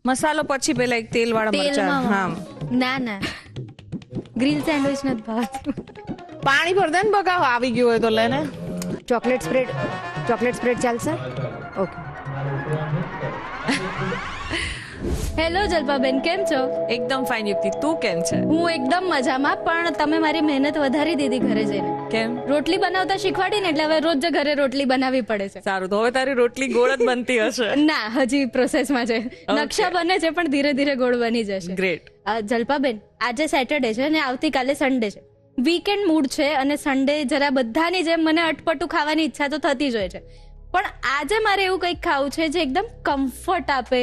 મસાલો પછી પેલા એક તેલ વાળા મરચા. હા, ના ગ્રીલ સેન્ડવિચ નથી ભાવતું. પાણી ભર દે ને બગાવ આવી ગયું હોય તો લેને. ચોકલેટ સ્પ્રેડ ચાલશે? ઓકે. હેલો જલ્પાબેન, કેમ છો? એકદમ ફાઇન યુક્તિ, તું કેમ છે? હું એકદમ મજામાં, પણ તમે મારી મહેનત વધારી દીધી ઘરે જઈને. કેમ? રોટલી બનાવતા શીખવાડી ને એટલે હવે રોજ ઘરે રોટલી બનાવવી પડે છે. સારું, તો હવે તારી રોટલી ગોળ જ બનતી હશે. ના, હજી પ્રોસેસમાં છે. નકશા બને છે પણ ધીરે ધીરે ગોળ બની જશે. ગ્રેટ. જલ્પાબેન, આજે સેટરડે છે અને આવતીકાલે સન્ડે છે. વીકેન્ડ મૂડ છે અને સન્ડે જરા બધાની જેમ મને અટપટું ખાવાની ઈચ્છા તો થતી જ હોય છે, પણ આજે મારે એવું કંઈક ખાવું છે જે એકદમ કમ્ફર્ટ આપે,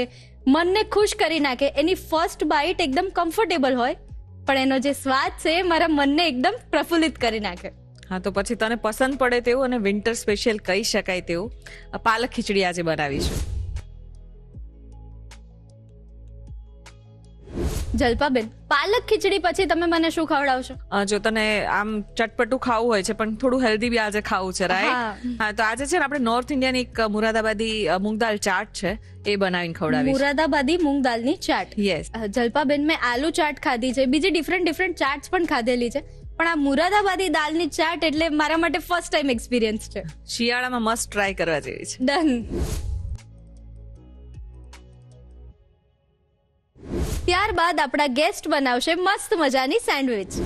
મનને ખુશ કરી નાખે. એની ફર્સ્ટ બાઈટ એકદમ કમ્ફર્ટેબલ હોય, પણ એનો જે સ્વાદ છે એ મારા મનને એકદમ પ્રફુલ્લિત કરી નાખે. હા, તો પછી તને પસંદ પડે તેવું અને વિન્ટર સ્પેશિયલ કહી શકાય તેવું પાલક ખીચડી આજે બનાવીશું. જલ્પાબેન, પાલક ખીચડી પછી તમે મને શું ખવડાવશો? જો તને આમ ચટપટું ખાવું હોય છે પણ થોડું હેલ્ધી બી આજે ખાવું છે, રાઈટ? હા, તો આજે છે ને આપણે નોર્થ ઇન્ડિયાની એક મુરાદાબાદી મૂંગ દાળ ચાટ છે એ બનાવીને ખવડાવીશું. મુરાદાબાદી મૂંગ દાળની ચાટ? યસ. જલ્પાબેન, મેં આલુ ચાટ ખાધી છે, બીજી ડિફરન્ટ ચાટ્સ પણ ખાધેલી છે, પણ આ મુરાદાબાદી દાળની ચાટ એટલે મારા માટે ફર્સ્ટ ટાઈમ એક્સપિરિયન્સ છે. શિયાળામાં મસ્ટ ટ્રાય કરવા જેવી છે. ડન. ત્યારબાદ આપણા ગેસ્ટ બનાવશે મસ્ત મજાની સેન્ડવિચ.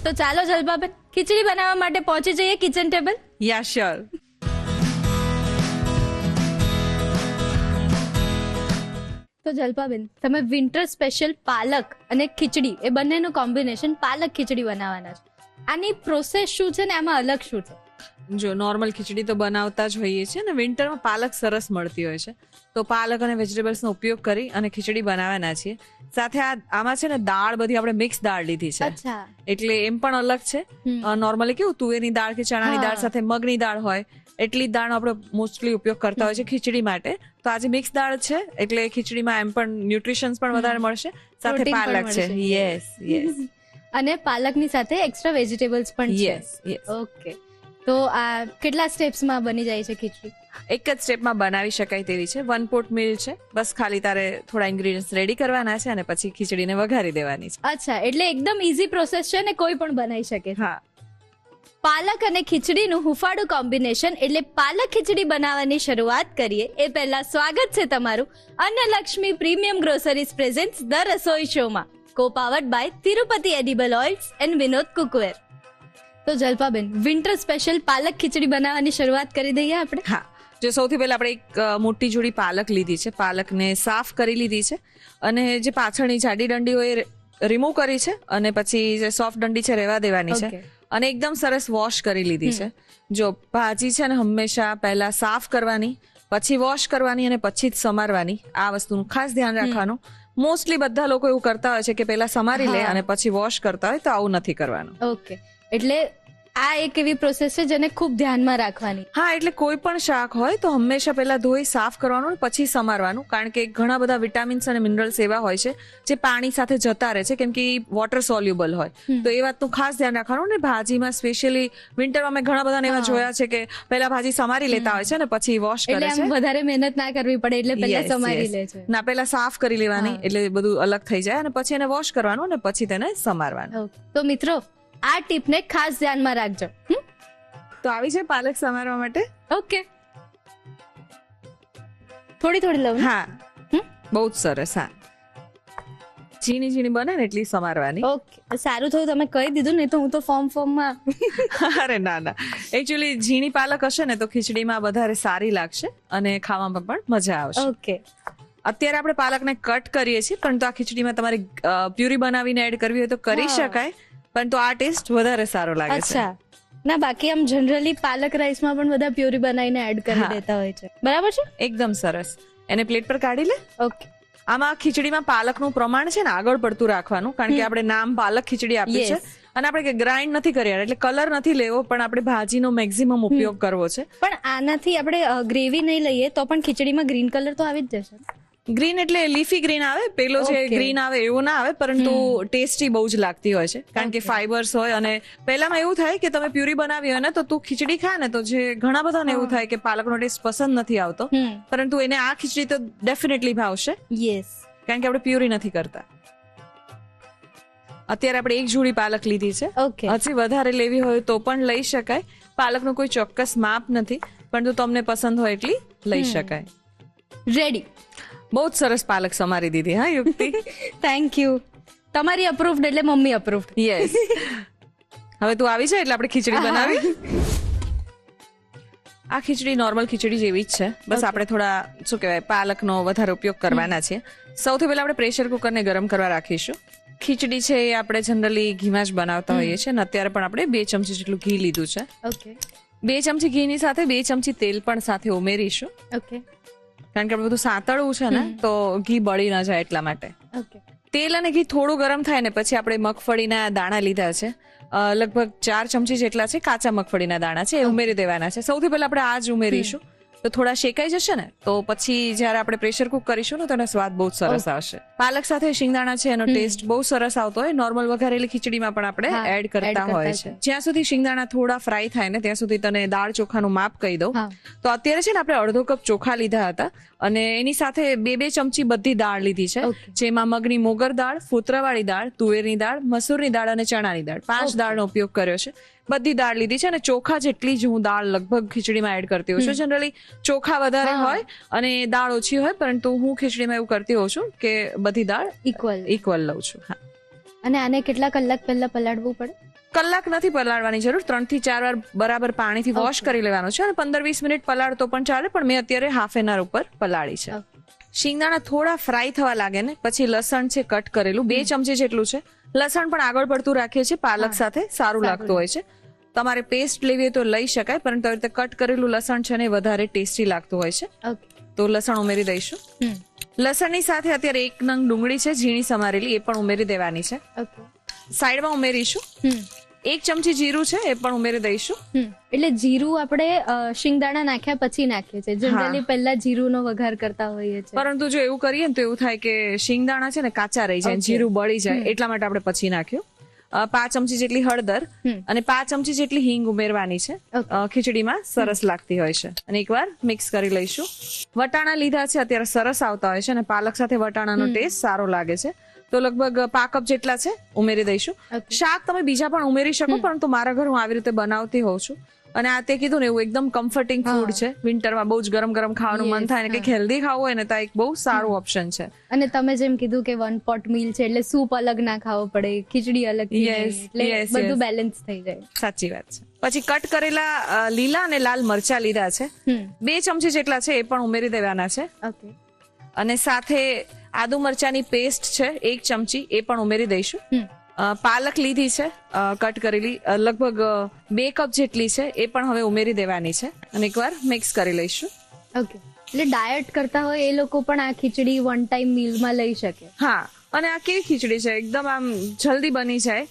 તો ચાલો જલ્પાબેન, ખીચડી બનાવવા માટે પહોંચી જઈએ કિચન ટેબલ. યા શ્યોર. તો જલ્પાબેન, તમે વિન્ટર સ્પેશિયલ પાલક અને ખીચડી એ બંનેનું કોમ્બિનેશન પાલક ખીચડી બનાવવાના છે. આની પ્રોસેસ શું છે ને આમાં અલગ શું છે? જો નોર્મલ ખીચડી તો બનાવતા જ હોઈએ છીએ ને, વિન્ટરમાં પાલક સરસ મળતી હોય છે, તો પાલક અને વેજીટેબલ્સનો ઉપયોગ કરી અને ખીચડી બનાવવાના છીએ. સાથે આમાં છે ને દાળ બધી આપણે મિક્સ દાળ લીધી છે, અચ્છા, એટલે એમ પણ અલગ છે. નોર્મલી કેવું તુવેરની દાળ કે ચણાની દાળ સાથે મગની દાળ હોય એટલી જ દાળનો આપણે મોસ્ટલી ઉપયોગ કરતા હોય છે ખીચડી માટે. તો આજે મિક્સ દાળ છે એટલે ખીચડીમાં એમ પણ ન્યુટ્રિશન્સ પણ વધારે મળશે, સાથે પાલક છે. Yes yes. અને પાલકની સાથે એક્સ્ટ્રા વેજીટેબલ્સ પણ છે. Yes yes. ઓકે, તો આ કેટલા સ્ટેપ્સમાં બની જાય છે ખીચડી? એક જ સ્ટેપમાં બનાવી શકાય તેવી છે. 1 પોટ મિલ છે, બસ ખાલી તારે થોડા ઇન્ગ્રેડિયન્ટ્સ રેડી કરવાના છે અને પછી ખીચડીને વઘારી દેવાની છે. અચ્છા, એટલે એકદમ ઈઝી પ્રોસેસ છે ને કોઈ પણ બનાવી શકે છે. હા. પાલક અને ખીચડીનું હુંફાળું કોમ્બિનેશન એટલે પાલક ખીચડી બનાવવાની શરૂઆત કરીએ એ પહેલા સ્વાગત છે તમારું Annalakshmi premium groceries presents the Rasoi શોમાં, co powered by Tirupati edible oils and Vinod cookware. તો જલ્પાબેન, વિન્ટર સ્પેશિયલ પાલક ખીચડી બનાવવાની શરૂઆત કરી દઈએ આપણે. હા, જો સૌથી પહેલા આપણે એક મોટી જોડી પાલક લીધી છે, પાલકને સાફ કરી લીધી છે અને જે પાછળની જાડી ડંડી હોય એ રિમૂવ કરી છે અને પછી જે સોફ્ટ ડંડી છે રહેવા દેવાની છે અને એકદમ સરસ વોશ કરી લીધી છે. જો ભાજી છે ને હંમેશા પહેલા સાફ કરવાની, પછી વોશ કરવાની અને પછી જ સમારવાની, આ વસ્તુનું ખાસ ધ્યાન રાખવાનું. મોસ્ટલી બધા લોકો એવું કરતા હોય છે કે પહેલા સમારી લે અને પછી વોશ કરતા હોય, તો આવું નથી કરવાનું. ઓકે, એટલે આ એક એવી પ્રોસેસ છે જેને ખૂબ ધ્યાનમાં રાખવાની. હા, એટલે કોઈ પણ શાક હોય તો હંમેશા પહેલા ધોઈ સાફ કરવાનું અને પછી સમારવાનું, કારણ કે ઘણા બધા વિટામિન્સ અને મિનરલ્સ એવા હોય છે જે પાણી સાથે જતા રહે છે, કેમ કે વોટર સોલ્યુબલ હોય. તો એ વાતનું ખાસ ધ્યાન રાખવાનું. ને ભાજીમાં સ્પેશિયલી વિન્ટરમાં મેં ઘણા બધાને એવા જોયા છે કે પહેલા ભાજી સમારી લેતા હોય છે ને પછી વોશ કરે છે. વધારે મહેનત ના કરવી પડે એટલે પહેલા સમારી લે છે. ના, પહેલા સાફ કરી લેવાની એટલે બધું અલગ થઈ જાય અને પછી એને વોશ કરવાનું અને પછી તેને સમારવાનું. તો મિત્રો, આ ટીપને ખાસ ધ્યાનમાં રાખજો. તો આવી છે પાલક સમારવા માટે. ઓકે, થોડી લઉં. હા, બહુ જ સરસ. હા, ઝીણી ઝીણી બને ને એટલી સમારવાની. ઓકે, સારું થયું તમે કહી દીધું, નહીં તો હું તો ફોર્મમાં અરે ના, એકચ્યુઅલી ઝીણી પાલક હશે ને તો ખીચડીમાં વધારે સારી લાગશે અને ખાવામાં પણ મજા આવશે. ઓકે, અત્યારે આપણે પાલકને કટ કરીએ છીએ, પણ તો આ ખીચડીમાં તમારે પ્યુરી બનાવીને એડ કરવી હોય તો કરી શકાય, પણ તો આ ટેસ્ટ વધારે સારો લાગે છે. અચ્છા, ના બાકી આમ જનરલી પાલક રાઈસમાં પણ બધા પ્યુરી બનાવીને એડ કરી દેતા હોય છે. બરાબર છે, એકદમ સરસ. એને પ્લેટ પર કાઢી લે. ઓકે, આમાં ખીચડીમાં પાલકનું પ્રમાણ છે ને આગળ પડતું રાખવાનું, કારણ કે આપણે નામ પાલક ખીચડી આપ્યું છે અને આપણે ગ્રાઇન્ડ નથી કર્યા એટલે કલર નથી લેવો, પણ આપણે ભાજીનો મેક્સિમમ ઉપયોગ કરવો છે. પણ આનાથી આપણે ગ્રેવી નહીં લઈએ તો પણ ખીચડીમાં ગ્રીન કલર તો આવી જ જશે. ગ્રીન એટલે લીફી ગ્રીન આવે, પેલો જે Okay. ગ્રીન આવે એવો ના આવે, પરંતુ ટેસ્ટી બહુ જ લાગતી હોય છે, કારણ કે ફાઈબર્સ હોય. અને પહેલામાં એવું થાય કે તમે પ્યુરી બનાવી હોય ને તો તું ખીચડી ખા ને તો જે ઘણા બધાને એવું થાય કે પાલકનો ટેસ્ટ પસંદ નથી આવતો, પરંતુ એને આ ખીચડી તો ડેફિનેટલી ભાવશે, યસ. કારણ કે આપણે પ્યુરી નથી કરતા. અત્યારે આપણે એક જોડી પાલક લીધી છે. ઓકે. હજી વધારે લેવી હોય તો પણ લઈ શકાય. પાલકનું કોઈ ચોક્કસ માપ નથી, પરંતુ તમને પસંદ હોય એટલી લઈ શકાય. રેડી. બહુ જ સરસ પાલક સમારી દીધી હા યુક્તિ. Thank you. તમારી અપ્રૂવ્ડ એટલે મમ્મી અપ્રૂવ્ડ. યસ. હવે તું આવી જાય એટલે આપણે ખીચડી બનાવી. આ ખીચડી નોર્મલ ખીચડી જેવી જ છે, બસ આપણે થોડા શું કહેવાય પાલકનો વધારે ઉપયોગ કરવાના છે. સૌથી પહેલા આપણે પ્રેશર કુકરને ગરમ કરવા રાખીશું. ખીચડી છે એ આપણે જનરલી ઘીમાં જ બનાવતા હોઈએ છીએ, અને અત્યારે પણ આપણે 2 ચમચી જેટલું ઘી લીધું છે. ઓકે. 2 ચમચી ઘીની સાથે 2 ચમચી તેલ પણ સાથે ઉમેરીશું, ઓકે. કારણ કે આપણે બધું સાતળવું છે ને તો ઘી બળી ન જાય એટલા માટે. ઓકે. તેલ અને ઘી થોડું ગરમ થાય ને પછી આપણે મગફળીના દાણા લીધા છે, લગભગ 4 ચમચી જેટલા છે કાચા મગફળીના દાણા છે, એ ઉમેરી દેવાના છે. સૌથી પહેલા આપણે આ જ ઉમેરીશું, તો થોડા શેકાઈ જશે ને તો પછી જ્યારે આપણે પ્રેશર કુક કરીશું ને તો એનો સ્વાદ બહુ જ સરસ આવશે. પાલક સાથે શિંગદાણા છે એનો ટેસ્ટ બહુ સરસ આવતો હોય. નોર્મલ વઘારેલી ખીચડીમાં પણ આપણે એડ કરતા હોય છે. જ્યાં સુધી શિંગદાણા થોડા ફ્રાય થાય ને ત્યાં સુધી તને દાળ ચોખાનું માપ કહી દઉં. તો અત્યારે છે ને આપણે અડધો કપ ચોખા લીધા હતા, અને એની સાથે 2 ચમચી બધી દાળ લીધી છે, જેમાં મગની મોગર દાળ, ફોતરાવાળી દાળ, તુવેરની દાળ, મસૂરની દાળ અને ચણાની દાળ, 5 દાળનો ઉપયોગ કર્યો છે. બધી દાળ લીધી છે, અને ચોખા જેટલી જ હું દાળ લગભગ ખીચડીમાં એડ કરતી હોઉં છું. જનરલી ચોખા વધારે હોય અને દાળ ઓછી હોય, પરંતુ હું ખીચડીમાં એવું કરતી હોઉં છું કે બધી દાળ ઇક્વલ લઉં છું. હા. અને આને કેટલા કલાક પહેલા પલાળવું પડે? કલાક નથી પલાળવાની જરૂર, 3 થી 4 વાર બરાબર પાણીથી વોશ કરી લેવાનું છે, અને 15-20 મિનિટ પલાળતો પણ ચાલે, પણ મેં અત્યારે હાફ એન અવર ઉપર પલાળી છે. શિંગદાણા થોડા ફ્રાય થવા લાગે ને પછી લસણ છે કટ કરેલું 2 ચમચી જેટલું છે. લસણ પણ આગળ પડતું રાખીએ છીએ, પાલક સાથે સારું લાગતું હોય છે. તમારે પેસ્ટ લેવી હોય તો લઈ શકાય, પરંતુ આવી રીતે કટ કરેલું લસણ છે ને વધારે ટેસ્ટી લાગતું હોય છે. તો લસણ ઉમેરી દઈશું. લસણની સાથે અત્યારે 1 નંગ ડુંગળી છે ઝીણી સમારેલી, એ પણ ઉમેરી દેવાની છે. સાઈડમાં ઉમેરીશું. 1 ચમચી જીરું છે એ પણ ઉમેરી દઈશું. એટલે જીરું આપણે શિંગદાણા નાખ્યા પછી નાખીએ છીએ, જનરલી પહેલા જીરુંનો વઘાર કરતા હોઈએ છીએ, પરંતુ જો એવું કરીએ ને તો એવું થાય કે શિંગદાણા છે ને કાચા રહી જાય, જીરું બળી જાય, એટલા માટે આપણે પછી નાખ્યું. 5 ચમચી જેટલી હળદર અને 5 ચમચી જેટલી હિંગ ઉમેરવાની છે. ખીચડીમાં સરસ લાગતી હોય છે, અને એકવાર મિક્સ કરી લઈશું. વટાણા લીધા છે, અત્યારે સરસ આવતા હોય છે, અને પાલક સાથે વટાણાનો ટેસ્ટ સારો લાગે છે, તો લગભગ 5 કપ જેટલા છે ઉમેરી દઈશું. શાક તમે બીજા પણ ઉમેરી શકો, પરંતુ મારા ઘર હું આવી રીતે બનાવતી હોઉં છું. અને આ તે કીધું ને એવું એકદમ કમ્ફર્ટિંગ ફૂડ છે. વિન્ટરમાં બહુ જ ગરમ ગરમ ખાવાનું મન થાય ને કંઈક હેલ્ધી ખાવું હોય ને તો એક બહુ સારું ઓપ્શન છે. અને તમે જેમ કીધું કે 1 પોટ મીલ છે એટલે સૂપ અલગ ના ખાવો પડે, ખીચડી અલગ, એટલે બધું બેલેન્સ થઈ જાય. સાચી વાત છે. પછી કટ કરેલા લીલા અને લાલ મરચા લીધા છે, 2 ચમચી જેટલા છે, એ પણ ઉમેરી દેવાના છે. અને સાથે આદુ મરચાની પેસ્ટ છે 1 ચમચી, એ પણ ઉમેરી દઈશું. પાલક લીધી છે કટ કરેલી, લગભગ 2 કપ જેટલી છે, એ પણ હવે ઉમેરી દેવાની છે, અને એકવાર મિક્સ કરી લઈશું. ઓકે. એટલે ડાયટ કરતા હોય એ લોકો પણ આ ખીચડી 1 ટાઈમ મીલમાં લઈ શકે. હા. અને આ કેવી ખીચડી છે, એકદમ આમ જલ્દી બની જાય.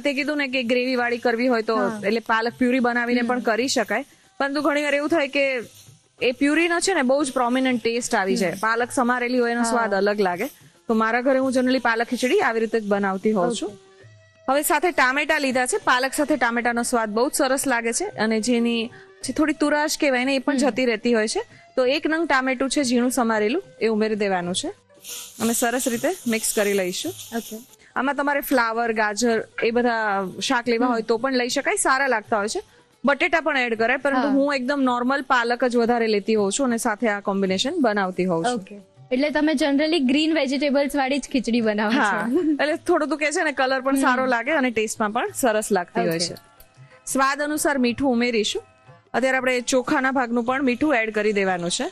તે કીધું ને કે ગ્રેવી વાળી કરવી હોય તો એટલે પાલક પ્યુરી બનાવીને પણ કરી શકાય, પરંતુ ઘણીવાર એવું થાય કે એ પ્યુરીનો છે ને બહુ જ પ્રોમિનન્ટ ટેસ્ટ આવી જાય. પાલક સમારેલી હોય એનો સ્વાદ અલગ લાગે. તો મારા ઘરે હું જનરલી પાલક ખીચડી આવી રીતે જ બનાવતી હોઉં છું. હવે સાથે ટામેટા લીધા છે. પાલક સાથે ટામેટાનો સ્વાદ બહુ જ સરસ લાગે છે, અને જેની જે થોડી તુરાશ કહેવાય ને એ પણ જતી રહેતી હોય છે. તો 1 નંગ ટામેટું છે ઝીણું સમારેલું, એ ઉમેરી દેવાનું છે, અને સરસ રીતે મિક્સ કરી લઈશું. આમાં તમારે ફ્લાવર, ગાજર એ બધા શાક લેવા હોય તો પણ લઈ શકાય, સારા લાગતા હોય છે. બટેટા પણ એડ કરાય, પરંતુ હું એકદમ નોર્મલ પાલક જ વધારે લેતી હોઉં છું, અને સાથે આ કોમ્બિનેશન બનાવતી હોઉં છું. એટલે તમે જનરલી ગ્રીન વેજીટેબલ્સ વાળી જ ખીચડી બનાવો છો. એટલે થોડું તો કે છે ને કલર પણ સારો લાગે અને ટેસ્ટમાં પણ સરસ લાગતી હોય છે. સ્વાદ અનુસાર મીઠું ઉમેરીશું. અત્યારે આપણે ચોખાના ભાગનું પણ મીઠું એડ કરી દેવાનું છે.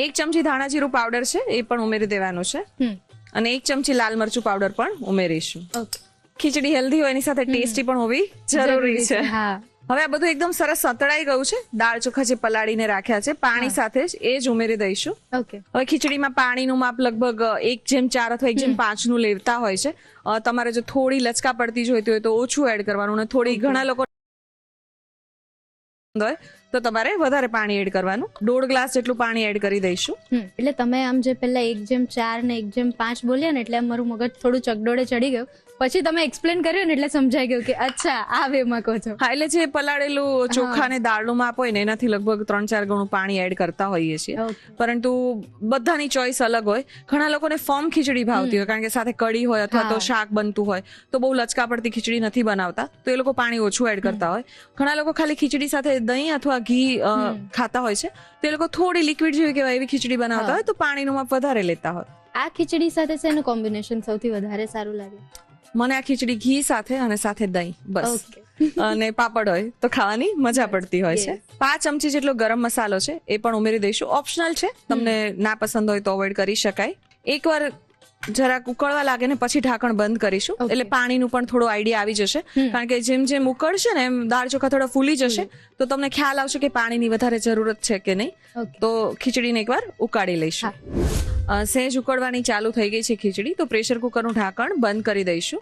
1 ચમચી ધાણા જીરું પાવડર છે, એ પણ ઉમેરી દેવાનું છે, અને 1 ચમચી લાલ મરચું પાવડર પણ ઉમેરીશું. ખીચડી હેલ્ધી હોય એની સાથે ટેસ્ટી પણ હોવી જરૂરી છે. હવે આ બધું એકદમ સરસ સતળાઈ ગયું છે. દાળ ચોખા જે પલાળીને રાખ્યા છે પાણી સાથે જ એ જ ઉમેરી દઈશું. હવે ખીચડીમાં પાણીનું માપ લગભગ 1:4 અથવા 1:5 નું લેતા હોય છે. તમારે જો થોડી લચકા પડતી જોઈતી હોય તો ઓછું એડ કરવાનું, અને થોડી ઘણા લોકો હોય તો તમારે વધારે પાણી એડ કરવાનું. 1.5 ગ્લાસ જેટલું પાણી એડ કરી દઈશું. એટલે તમે આમ જે પહેલા 1:4 ને 1:5 બોલ્યા ને એટલે મારું મગજ થોડું ચગડોળે ચડી ગયું. પછી તમે એક્સપ્લેન કર્યું ને એટલે સમજાઈ ગયું કે અચ્છા આ વેમાં કહો છો. હા, એટલે જે પલાળેલું ચોખા અને દાળનું માપ હોય ને એનાથી લગભગ 3-4 ગણું પાણી એડ કરતા હોઈએ છીએ. પરંતુ બધાની ચોઈસ અલગ હોય. ઘણા લોકોને ફોર્મ ખીચડી ભાવતી હોય કારણ કે સાથે કઢી હોય અથવા તો શાક બનતું હોય તો બહુ લચકા પડતી ખીચડી નથી બનાવતા તો એ લોકો પાણી ઓછું એડ કરતા હોય. ઘણા લોકો ખાલી ખીચડી સાથે દહીં અથવા ઘી ખાતા હોય છે તો એ લોકો થોડી લિક્વિડ જેવી કહેવાય એવી ખીચડી બનાવતા હોય તો પાણીનું માપ વધારે લેતા હોય. આ ખીચડી સાથે શેનું કોમ્બિનેશન સૌથી વધારે સારું લાગે? મને આ ખીચડી ઘી સાથે અને સાથે દહીં બસ અને પાપડ હોય તો ખાવાની મજા પડતી હોય છે. 5 ચમચી જેટલો ગરમ મસાલો છે એ પણ ઉમેરી દઈશું. ઓપ્શનલ છે, તમને ના પસંદ હોય તો અવોઇડ કરી શકાય. એકવાર જરાક ઉકળવા લાગે ને પછી ઢાંકણ બંધ કરીશું એટલે પાણીનું પણ થોડો આઈડિયા આવી જશે. કારણ કે જેમ જેમ ઉકળશે ને એમ દાળ ચોખા થોડા ફૂલી જશે તો તમને ખ્યાલ આવશે કે પાણીની વધારે જરૂરત છે કે નહીં. તો ખીચડીને એકવાર ઉકાળી લઈશું. સહેજ ઉકળવાની ચાલુ થઈ ગઈ છે ખીચડી તો પ્રેશર કુકરનું ઢાંકણ બંધ કરી દઈશું.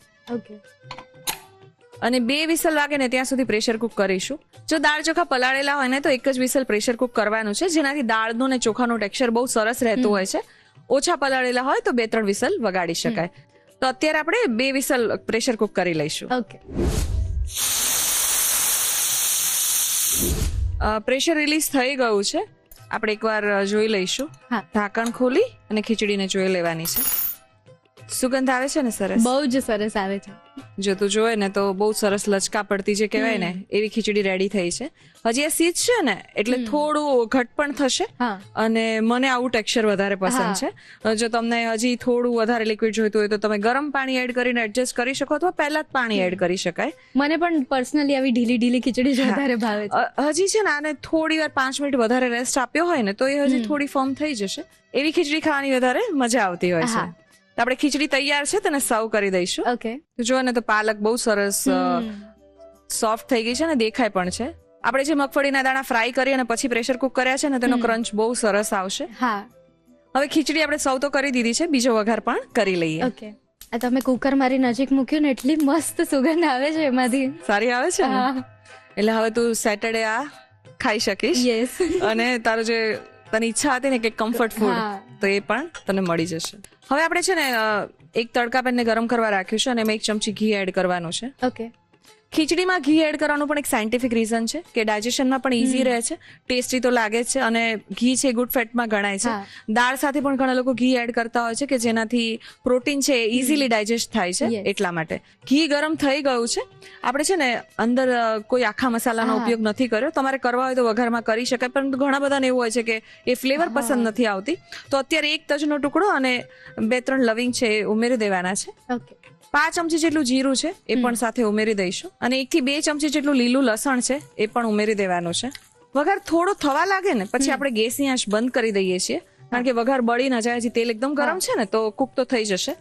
અને 2 વિસલ લાગે ને ત્યાં સુધી પ્રેશર કુક કરીશું. જો દાળ ચોખા પલાળેલા હોય ને તો એક જ વિસલ પ્રેશર કુક કરવાનું છે જેનાથી દાળનું ને ચોખાનું ટેક્સચર બહુ સરસ રહેતું હોય છે. ઓછા પલાળેલા હોય તો 2-3 વિસલ વગાડી શકાય. તો અત્યારે આપણે 2 વિસલ પ્રેશર કુક કરી લઈશું. પ્રેશર રિલીઝ થઈ ગયું છે. આપણે એકવાર જોઈ લઈશું. ઢાંકણ ખોલી અને ખીચડીને જોઈ લેવાની છે. સુગંધ આવે છે ને સરસ? બહુ જ સરસ આવે છે. જો તું જોવે ને તો બહુ સરસ લચકા પડતી જે કહેવાય ને એવી ખીચડી રેડી થઈ છે. હજી આ સીજ છે ને એટલે થોડું ઘટ પણ થશે અને મને આવું ટેક્સચર વધારે પસંદ છે. જો તમને હજી થોડું વધારે લિક્વિડ જોઈતું હોય તો તમે ગરમ પાણી એડ કરીને એડજસ્ટ કરી શકો અથવા પહેલા જ પાણી એડ કરી શકાય. મને પણ પર્સનલી આવી ઢીલી ખીચડી જ વધારે ભાવે છે. હજી છે ને આને થોડી વાર 5 મિનિટ વધારે રેસ્ટ આપ્યો હોય ને તો એ હજી થોડી ફર્મ થઈ જશે. એવી ખીચડી ખાવાની વધારે મજા આવતી હોય છે. આપણે ખીચડી તૈયાર છે તેને સર્વ કરી દઈશું. જો ને તો પાલક બહુ સરસ સોફ્ટ થઈ ગઈ છે ને દેખાય પણ છે. આપણે જે મગફળીના દાણા ફ્રાય કરી અને પછી પ્રેશર કુક કર્યા છે ને તેનો ક્રંચ બહુ સરસ આવશે. હવે ખીચડી આપણે સર્વ તો કરી દીધી છે, બીજો વઘાર પણ કરી લઈએ. તમે કુકર મારી નજીક મૂક્યું ને એટલી મસ્ત સુગંધ આવે છે એમાંથી. સારી આવે છે ને? એટલે હવે તું સેટરડે આ ખાઈ શકીશ અને તારું જે તને ઈચ્છા હતી ને કે કમ્ફર્ટ ફૂડ તો એ પણ તને મળી જશે. હવે આપણે છે ને એક તડકા પેનને ગરમ કરવા રાખ્યું છે અને એમાં 1 ચમચી ઘી એડ કરવાનું છે. ખીચડીમાં ઘી એડ કરવાનું પણ એક સાયન્ટિફિક રીઝન છે કે ડાયજેશનમાં પણ ઈઝી રહે છે, ટેસ્ટી તો લાગે જ છે અને ઘી છે ગુડ ફેટમાં ગણાય છે. દાળ સાથે પણ ઘણા લોકો ઘી એડ કરતા હોય છે કે જેનાથી પ્રોટીન છે ઇઝીલી ડાયજેસ્ટ થાય છે એટલા માટે. ઘી ગરમ થઈ ગયું છે. આપણે છે ને અંદર કોઈ આખા મસાલાનો ઉપયોગ નથી કર્યો. તમારે કરવા હોય તો વઘારમાં કરી શકાય પરંતુ ઘણા બધાને એવું હોય છે કે એ ફ્લેવર પસંદ નથી આવતી તો અત્યારે 1 તજનો ટુકડો અને 2-3 લવિંગ છે એ ઉમેરી દેવાના છે. 5 ચમચી જેટલું જીરું છે એ પણ સાથે ઉમેરી દઈશું અને 1 થી 2 ચમચી જેટલું લીલું લસણ છે એ પણ ઉમેરી દેવાનું છે. વઘાર થોડો થવા લાગે ને પછી આપણે ગેસની આંચ બંધ કરી દઈએ છીએ કારણ કે વઘાર બળી ના જાય. હજી તેલ એકદમ ગરમ છે ને તો કુક તો થઈ જશે.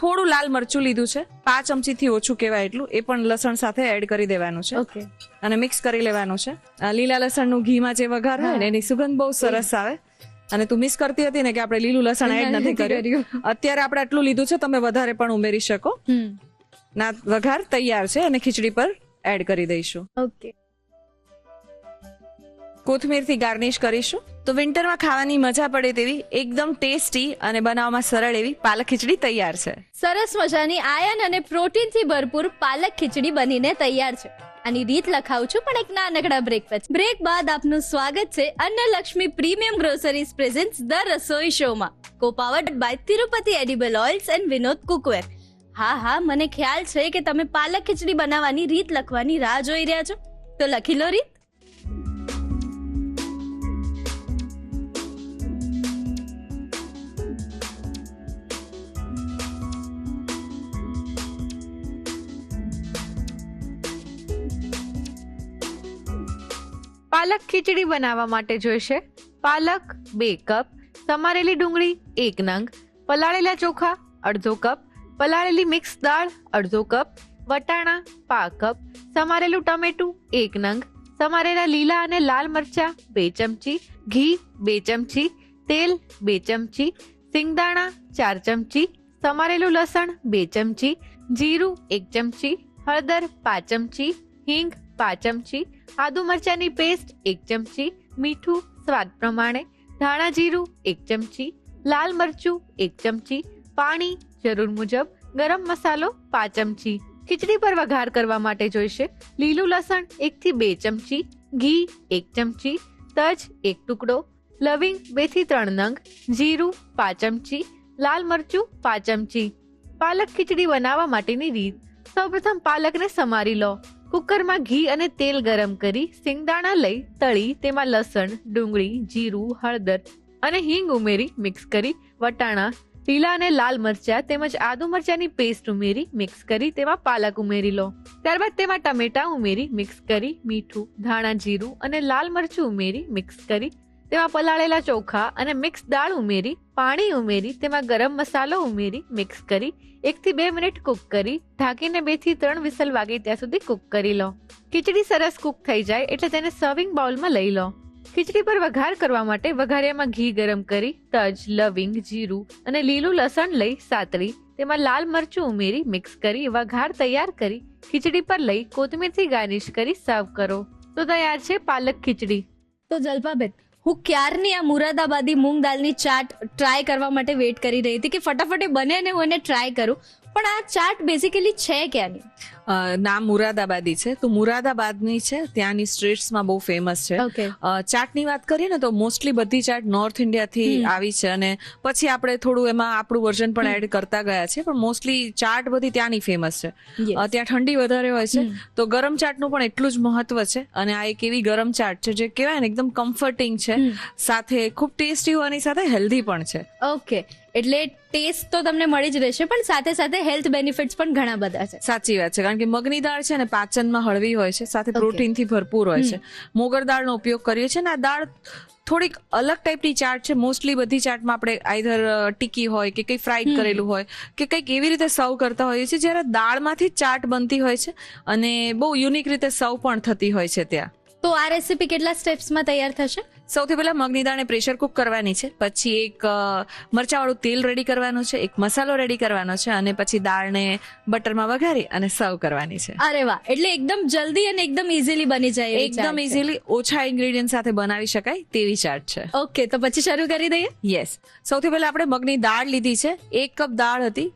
થોડું લાલ મરચું લીધું છે, 5 ચમચી થી ઓછું કહેવાય એટલું, એ પણ લસણ સાથે એડ કરી દેવાનું છે અને મિક્સ કરી લેવાનું છે. લીલા લસણનું ઘીમાં જે વઘાર હોય ને એની સુગંધ બહુ સરસ આવે. અને તું મિસ કરતી હતી ને કે આપણે લીલું લસણ એડ નથી કર્યું. અત્યારે આપણે આટલું લીધું છે, તમે વધારે પણ ઉમેરી શકો. ના વઘાર તૈયાર છે અને ખીચડી પર એડ કરી દઈશું. કોથમીરથી ગાર્નિશ કરીશું. તો વિન્ટરમાં ખાવાની મજા પડે તેવી એકદમ ટેસ્ટી અને બનાવવામાં સરળ એવી પાલક ખીચડી તૈયાર છે. સરસ મજાની આયર્ન અને પ્રોટીનથી ભરપૂર પાલક ખીચડી બનીને તૈયાર છે. આની રીત લખાવું છું પણ એક નાનકડા બ્રેક પછી. બ્રેક બાદ આપનું સ્વાગત છે Annalakshmi premium groceries presents the Rasoi શોમાં, co powered by Tirupati edible oils and Vinod cookware. હા, મને ખ્યાલ છે કે તમે પાલક ખીચડી બનાવવાની રીત લખવાની રાહ જોઈ રહ્યા છો, તો લખી લો રીત. પાલક ખીચડી બનાવવા માટે જોઈશે પાલક 2 કપ, સમારેલી ડુંગળી 1 નંગ, પલાળેલા ચોખા અડધો કપ, પલાળેલી મિક્સ દાળ અડધો કપ, વટાણા 5 કપ, સમારેલું ટમેટું 1 નંગ, સમારેલા લીલા અને લાલ મરચા 2 ચમચી, ઘી 2 ચમચી, તેલ 2 ચમચી, સિંગદાણા 4 ચમચી, સમારેલું લસણ 2 ચમચી, જીરું 1 ચમચી, હળદર 5 ચમચી, હિંગ 5 ચમચી, આદુ મરચાંની પેસ્ટ 1 ચમચી, મીઠું સ્વાદ પ્રમાણે, ધાણા જીરું 1 ચમચી, લાલ મરચું 1 ચમચી, પાણી જરૂર મુજબ, ગરમ મસાલો 5 ચમચી. ખીચડી પર વઘાર કરવા માટે જોઈશે લીલું લસણ 1 થી 2 ચમચી, ઘી 1 ચમચી, તજ 1 ટુકડો, લવિંગ 2 થી 3 નંગ, જીરું 5 ચમચી, લાલ મરચું 5 ચમચી. પાલક ખીચડી બનાવવા માટેની રીત: સૌપ્રથમ પાલકને સમારી લો. કુકરમાં ઘી અને તેલ ગરમ કરી સિંગદાણા લઈ તળી તેમાં લસણ, ડુંગળી, જીરું, હળદર અને હિંગ ઉમેરી મિક્સ કરી વટાણા, લીલા અને લાલ મરચા તેમજ આદુ મરચાની પેસ્ટ ઉમેરી મિક્સ કરી તેમાં પાલક ઉમેરી લો. ત્યારબાદ તેમાં ટમેટા ઉમેરી મિક્સ કરી મીઠું, ધાણા જીરું અને લાલ મરચું ઉમેરી મિક્સ કરી તેમાં પલાળેલા ચોખા અને મિક્સ દાળ ઉમેરી પાણી ઉમેરી તેમાં ગરમ મસાલો ઉમેરી મિક્સ કરી 1 થી 2 મિનિટ કુક કરી ઢાંકીને 2 થી 3 વિસલ વાગે ત્યાં સુધી કુક કરી લો. ખીચડી સરસ કુક થઈ જાય એટલે તેને સર્વિંગ બાઉલમાં લઈ લો. ખીચડી પર વઘાર કરવા માટે વઘારિયામાં ઘી ગરમ કરી તજ, લવિંગ, જીરું અને લીલું લસણ લઈ સાતળી તેમાં લાલ મરચું ઉમેરી મિક્સ કરી વઘાર તૈયાર કરી ખીચડી પર લઈ કોથમીરથી ગાર્નિશ કરી સર્વ કરો. તો તૈયાર છે પાલક ખીચડી. તો જલ્પાબેન, હું ક્યારની આ મુરાદાબાદી મૂંગ દાલની ચાટ ટ્રાય કરવા માટે વેઇટ કરી રહી હતી કે ફટાફટ એ બને ને હું એને ટ્રાય કરું, પણ આ ચાટ બેઝિકલી છે ક્યાંની? નામ મુરાદાબાદી છે, તો મુરાદાબાદની છે, ત્યાંની સ્ટ્રીટ્સમાં બહુ ફેમસ છે. ઓકે. ચાટની વાત કરીએ ને તો મોસ્ટલી બધી ચાટ નોર્થ ઇન્ડિયાથી આવી છે અને પછી આપણે થોડું એમાં આપણું વર્ઝન પણ એડ કરતા ગયા છે, પણ મોસ્ટલી ચાટ બધી ત્યાંની ફેમસ છે. Yes. ત્યાં ઠંડી વધારે હોય છે તો ગરમ ચાટનું પણ એટલું જ મહત્વ છે અને આ એક એવી ગરમ ચાટ છે જે કહેવાય ને એકદમ કમ્ફર્ટિંગ છે, સાથે ખૂબ ટેસ્ટી હોવાની સાથે હેલ્ધી પણ છે. ઓકે, એટલે ટેસ્ટ તો તમને મળી જ રહેશે પણ સાથે સાથે હેલ્થ બેનિફિટ્સ પણ ઘણા બધા છે. સાચી વાત છે, કારણ કે મગની દાળ છે ને પાચનમાં હળવી હોય છે, સાથે પ્રોટીનથી ભરપૂર હોય છે. મોગર દાળનો ઉપયોગ કરીએ છીએ ને આ દાળ થોડીક અલગ ટાઈપની ચાટ છે. મોસ્ટલી બધી ચાટમાં આપણે આઈધર ટીકી હોય કે કંઈ ફ્રાઈડ કરેલું હોય કે કંઈક એવી રીતે સર્વ કરતા હોઈએ છીએ, જ્યારે દાળમાંથી જ ચાટ બનતી હોય છે અને બહુ યુનિક રીતે સર્વ પણ થતી હોય છે ત્યાં. તો આ રેસીપી કેટલા સ્ટેપ્સમાં તૈયાર થશે? સૌથી પહેલા મગની દાળને પ્રેશર કુક કરવાની છે, પછી એક મરચાવાળું તેલ રેડી કરવાનું છે, એક મસાલો રેડી કરવાનો છે અને પછી દાળને બટરમાં વઘારી અને સર્વ કરવાની છે. અરે વાહ, એટલે એકદમ જલ્દી અને એકદમ ઇઝીલી બની જાય એવી એકદમ ચાટ છે. ઇઝીલી ઓછા ઇન્ગ્રેડિયન્ટ સાથે બનાવી શકાય તેવી ચાટ છે. ઓકે, તો પછી શરૂ કરી દઈએ. યસ, સૌથી પહેલા આપણે મગની દાળ લીધી છે. 1 કપ દાળ હતી,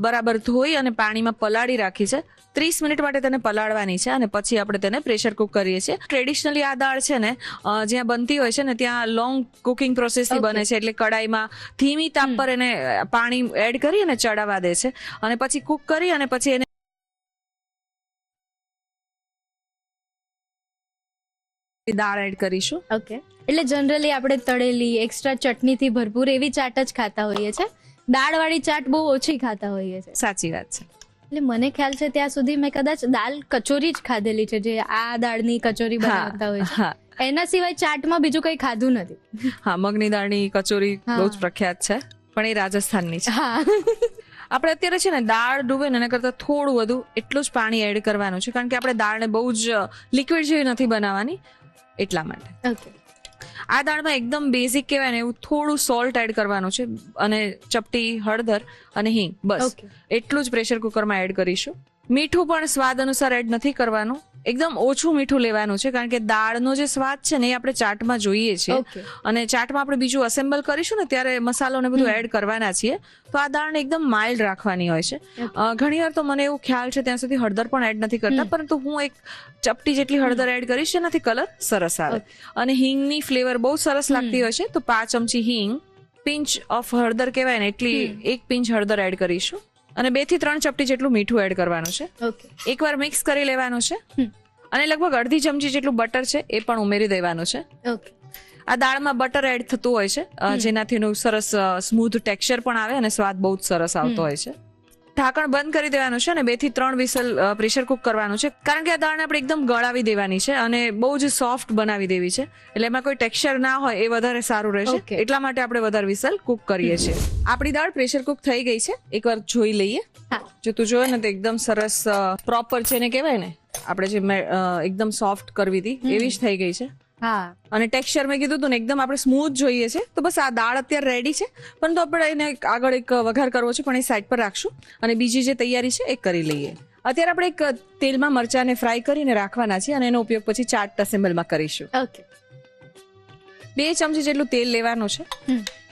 બરાબર ધોઈ અને પાણીમાં પલાળી રાખી છે. 30 મિનિટ માટે તેને પલાળવાની છે અને પછી આપણે તેને પ્રેશર કુક કરીએ છીએ. ટ્રેડિશનલી આ દાળ છે ને જ્યાં બનતી હોય છે ને ત્યાં લોંગ કુકિંગ પ્રોસેસથી બને છે, એટલે કડાઈમાં ધીમી તાપ પર એને પાણી એડ કરી અને ચડાવવા દે છે અને પછી કુક કરી અને પછી એને દાળ એડ કરીશું. ઓકે, એટલે જનરલી આપણે તળેલી એક્સ્ટ્રા ચટણીથી ભરપૂર એવી ચાટ જ ખાતા હોઈએ છે, દાળવાળી ચાટ બહુ ઓછી ખાતા હોઈએ છે. સાચી વાત છે. એટલે મને ખ્યાલ છે ત્યાં સુધી મેં કદાચ દાલ કચોરી જ ખાધેલી છે, જે આ દાળની કચોરી બનાવતા હોય છે. એના સિવાય ચાટમાં બીજું કંઈ ખાધું નથી. હા, મગની દાળની કચોરી બહુ જ પ્રખ્યાત છે, પણ એ રાજસ્થાનની છે. હા. આપણે અત્યારે છે ને દાળ ડૂબે ને એના કરતાં થોડું વધુ એટલું જ પાણી એડ કરવાનું છે, કારણ કે આપણે દાળને બહુ જ લિક્વિડ જેવી નથી બનાવવાની, એટલા માટે. ઓકે. આ દાળમાં એકદમ બેઝિક કહેવાય ને એવું થોડું સોલ્ટ એડ કરવાનું છે અને ચપટી હળદર અને હિંગ, બસ એટલું જ પ્રેશર કુકરમાં એડ કરીશું. મીઠું પણ સ્વાદ અનુસાર એડ નથી કરવાનું, એકદમ ઓછું મીઠું લેવાનું છે, કારણ કે દાળનો જે સ્વાદ છે ને એ આપણે ચાટમાં જોઈએ છીએ અને ચાટમાં આપણે બીજું અસેમ્બલ કરીશું ને ત્યારે મસાલો ને બધું એડ કરવાના છીએ, તો આ દાળને એકદમ માઇલ્ડ રાખવાની હોય છે. ઘણી વાર તો મને એવું ખ્યાલ છે ત્યાં સુધી હળદર પણ એડ નથી કરતા, પરંતુ હું એક ચપટી જેટલી હળદર એડ કરીશ, એનાથી કલર સરસ આવે અને હિંગની ફ્લેવર બહુ સરસ લાગતી હોય છે. તો 5 ચમચી હિંગ, પિંચ ઓફ હળદર કહેવાય ને એટલી 1 પિંચ હળદર એડ કરીશું અને 2 થી 3 ચપટી જેટલું મીઠું એડ કરવાનું છે. એકવાર મિક્સ કરી લેવાનું છે અને લગભગ અડધી ચમચી જેટલું બટર છે એ પણ ઉમેરી દેવાનું છે. આ દાળમાં બટર એડ થતું હોય છે, જેનાથી એનું સરસ સ્મૂથ ટેક્સચર પણ આવે અને સ્વાદ બહુ જ સરસ આવતો હોય છે. ઢાંકણ બંધ કરી દેવાનું છે અને 2 થી 3 વિસલ પ્રેશર કુક કરવાનું છે, કારણ કે આ દાળને આપણે એકદમ ગળાવી દેવાની છે અને બહુ જ સોફ્ટ બનાવી દેવી છે, એટલે એમાં કોઈ ટેક્સચર ના હોય એ વધારે સારું રહેશે, એટલા માટે આપણે વધારે વિસલ કુક કરીએ છીએ. આપણી દાળ પ્રેશર કુક થઈ ગઈ છે, એકવાર જોઈ લઈએ. જો તું જોયે ને તો એકદમ સરસ પ્રોપર છે ને કહેવાય ને આપણે જે એકદમ સોફ્ટ કરવી હતી એવી જ થઈ ગઈ છે. અને ટેક્સચર મેં કીધું હતું ને એકદમ આપણે સ્મૂથ જોઈએ છે, તો બસ આ દાળ અત્યારે રેડી છે, પરંતુ આપણે એને આગળ એક વઘાર કરવો છે પણ એ સાઈડ પર રાખશું અને બીજી જે તૈયારી છે એ કરી લઈએ. અત્યારે આપણે એક તેલમાં મરચાંને ફ્રાય કરીને રાખવાના છે અને એનો ઉપયોગ પછી ચાટ અસેમ્બલમાં કરીશું. ઓકે. 2 ચમચી જેટલું તેલ લેવાનું છે.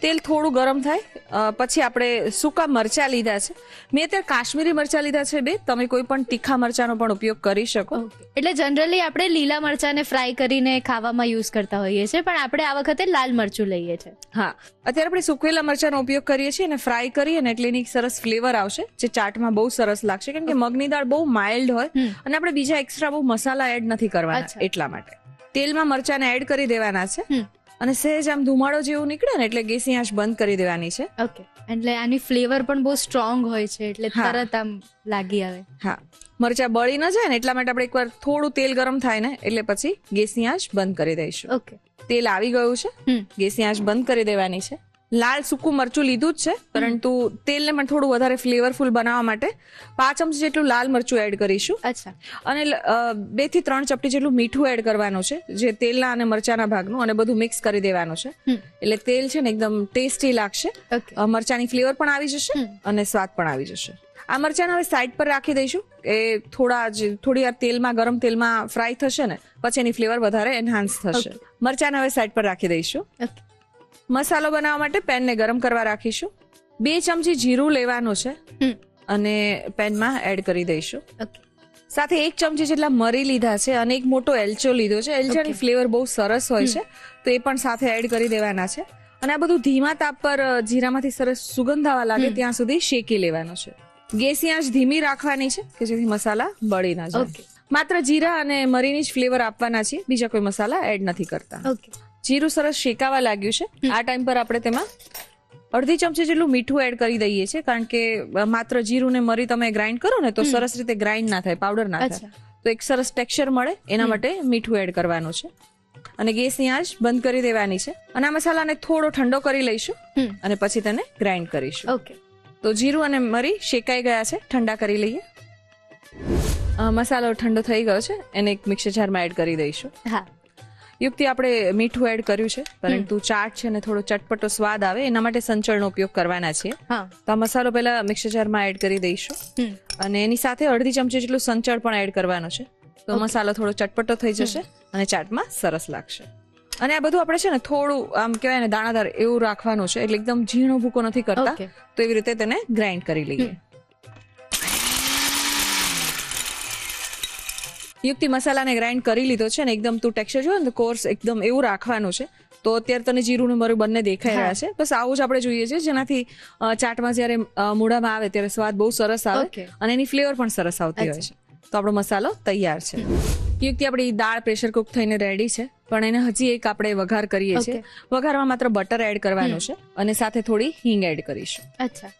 તેલ થોડું ગરમ થાય પછી આપણે સૂકા મરચાં લીધા છે. મેં અત્યારે કાશ્મીરી મરચાં લીધા છે 2. તમે કોઈ પણ તીખા મરચાંનો પણ ઉપયોગ કરી શકો. એટલે જનરલી આપણે લીલા મરચાંને ફ્રાય કરીને ખાવામાં યુઝ કરતા હોઈએ છીએ, પણ આપણે આ વખતે લાલ મરચું લઈએ છીએ. હા, અત્યારે આપણે સૂકવેલા મરચાંનો ઉપયોગ કરીએ છીએ અને ફ્રાય કરીએ ને એટલે એની સરસ ફ્લેવર આવશે, જે ચાટમાં બહુ સરસ લાગશે. કેમ કે મગની દાળ બહુ માઇલ્ડ હોય અને આપણે બીજા એક્સ્ટ્રા બહુ મસાલા એડ નથી કરવાના, એટલા માટે તેલમાં મરચાંને એડ કરી દેવાના છે અને સહેજ આમ ધુમાડો જેવું નીકળે ને એટલે ગેસની આંચ બંધ કરી દેવાની છે. ઓકે. એટલે આની ફ્લેવર પણ બહુ સ્ટ્રોંગ હોય છે, એટલે તરત આમ લાગી આવે. હા, મરચા બળી ન જાય ને એટલા માટે આપણે એકવાર થોડું તેલ ગરમ થાય ને એટલે પછી ગેસની આંચ બંધ કરી દઈશું. ઓકે. તેલ આવી ગયું છે, ગેસની આંચ બંધ કરી દેવાની છે. લાલ સૂકું મરચું લીધું જ છે, પરંતુ તેલને પણ થોડું વધારે ફ્લેવરફુલ બનાવવા માટે 5 ચમચી જેટલું લાલ મરચું એડ કરીશું. અચ્છા. અને 2 થી 3 ચપટી જેટલું મીઠું એડ કરવાનું છે, જે તેલના અને મરચાના ભાગનું, અને બધું મિક્સ કરી દેવાનું છે. એટલે તેલ છે ને એકદમ ટેસ્ટી લાગશે, મરચાની ફ્લેવર પણ આવી જશે અને સ્વાદ પણ આવી જશે. આ મરચાને હવે સાઈડ પર રાખી દઈશું. એ થોડી વાર તેલમાં, ગરમ તેલમાં ફ્રાય થશે ને પછી એની ફ્લેવર વધારે એનહાન્સ થશે. મરચાને હવે સાઈડ પર રાખી દઈશું. મસાલો બનાવવા માટે પેનને ગરમ કરવા રાખીશું. 2 ચમચી જીરું લેવાનું છે અને પેનમાં એડ કરી દઈશું. સાથે 1 ચમચી જેટલા મરી લીધા છે અને એક મોટો એલચો લીધો છે. એલચાની ફ્લેવર બહુ સરસ હોય છે, તો એ પણ સાથે એડ કરી દેવાના છે. અને આ બધું ધીમા તાપ પર જીરામાંથી સરસ સુગંધ આવવા લાગે ત્યાં સુધી શેકી લેવાનું છે. ગેસની આંચ ધીમી રાખવાની છે કે જેથી મસાલા બળી ના જાય. માત્ર જીરા અને મરીની જ ફ્લેવર આપવાના છે, બીજા કોઈ મસાલા એડ નથી કરતા. જીરું સરસ શેકાવા લાગ્યું છે. આ ટાઈમ પર આપણે તેમાં 1/2 ચમચી જેટલું મીઠું એડ કરી દઈએ છીએ, કારણ કે માત્ર જીરું ને મરી તમે ગ્રાઇન્ડ કરો ને તો સરસ રીતે ગ્રાઇન્ડ ના થાય, પાવડર ના થાય, તો એક સરસ ટેક્સચર મળે એના માટે મીઠું એડ કરવાનું છે. અને ગેસની આંચ બંધ કરી દેવાની છે. અને આ મસાલાને થોડો ઠંડો કરી લઈશું અને પછી તેને ગ્રાઇન્ડ કરીશું. ઓકે. તો જીરું અને મરી શેકાઈ ગયા છે, ઠંડા કરી લઈએ. મસાલો ઠંડો થઈ ગયો છે, એને એક મિક્સર જારમાં એડ કરી દઈશું. હા. યુક્તિ આપણે મીઠું એડ કર્યું છે, પરંતુ ચાટ છે ને થોડો ચટપટો સ્વાદ આવે એના માટે સંચળનો ઉપયોગ કરવાના છીએ. તો આ મસાલો પહેલા મિક્સર જારમાં એડ કરી દઈશું અને એની સાથે 1/2 ચમચી જેટલું સંચળ પણ એડ કરવાનો છે. તો મસાલો થોડો ચટપટો થઈ જશે અને ચાટમાં સરસ લાગશે. અને આ બધું આપણે છે ને થોડું આમ કહેવાય ને દાણાદાર એવું રાખવાનું છે, એટલે એકદમ ઝીણો ભૂકો નથી કરતા, તો એવી રીતે તેને ગ્રાઇન્ડ કરી લઈએ. યુક્તિ મસાલાને ગ્રાઇન્ડ કરી લીધો છે ને એકદમ તું ટેક્સચર જો ને કોર્સ એકદમ એવું રાખવાનું છે. તો અત્યારે તને જીરું ને મરું બંને દેખાઈ રહ્યા છે, બસ આવું જ આપણે જોઈએ છે, જેનાથી ચાટમાં જ્યારે મોઢામાં આવે ત્યારે સ્વાદ બહુ સરસ આવે અને એની ફ્લેવર પણ સરસ આવતી હોય છે. તો આપણો મસાલો તૈયાર છે. યુક્તિ આપણી દાળ પ્રેશર કુક થઈને રેડી છે, પણ એને હજી એક આપણે વઘાર કરીએ છીએ. વઘારમાં માત્ર બટર એડ કરવાનું છે અને સાથે થોડી હિંગ એડ કરીશું. અચ્છા.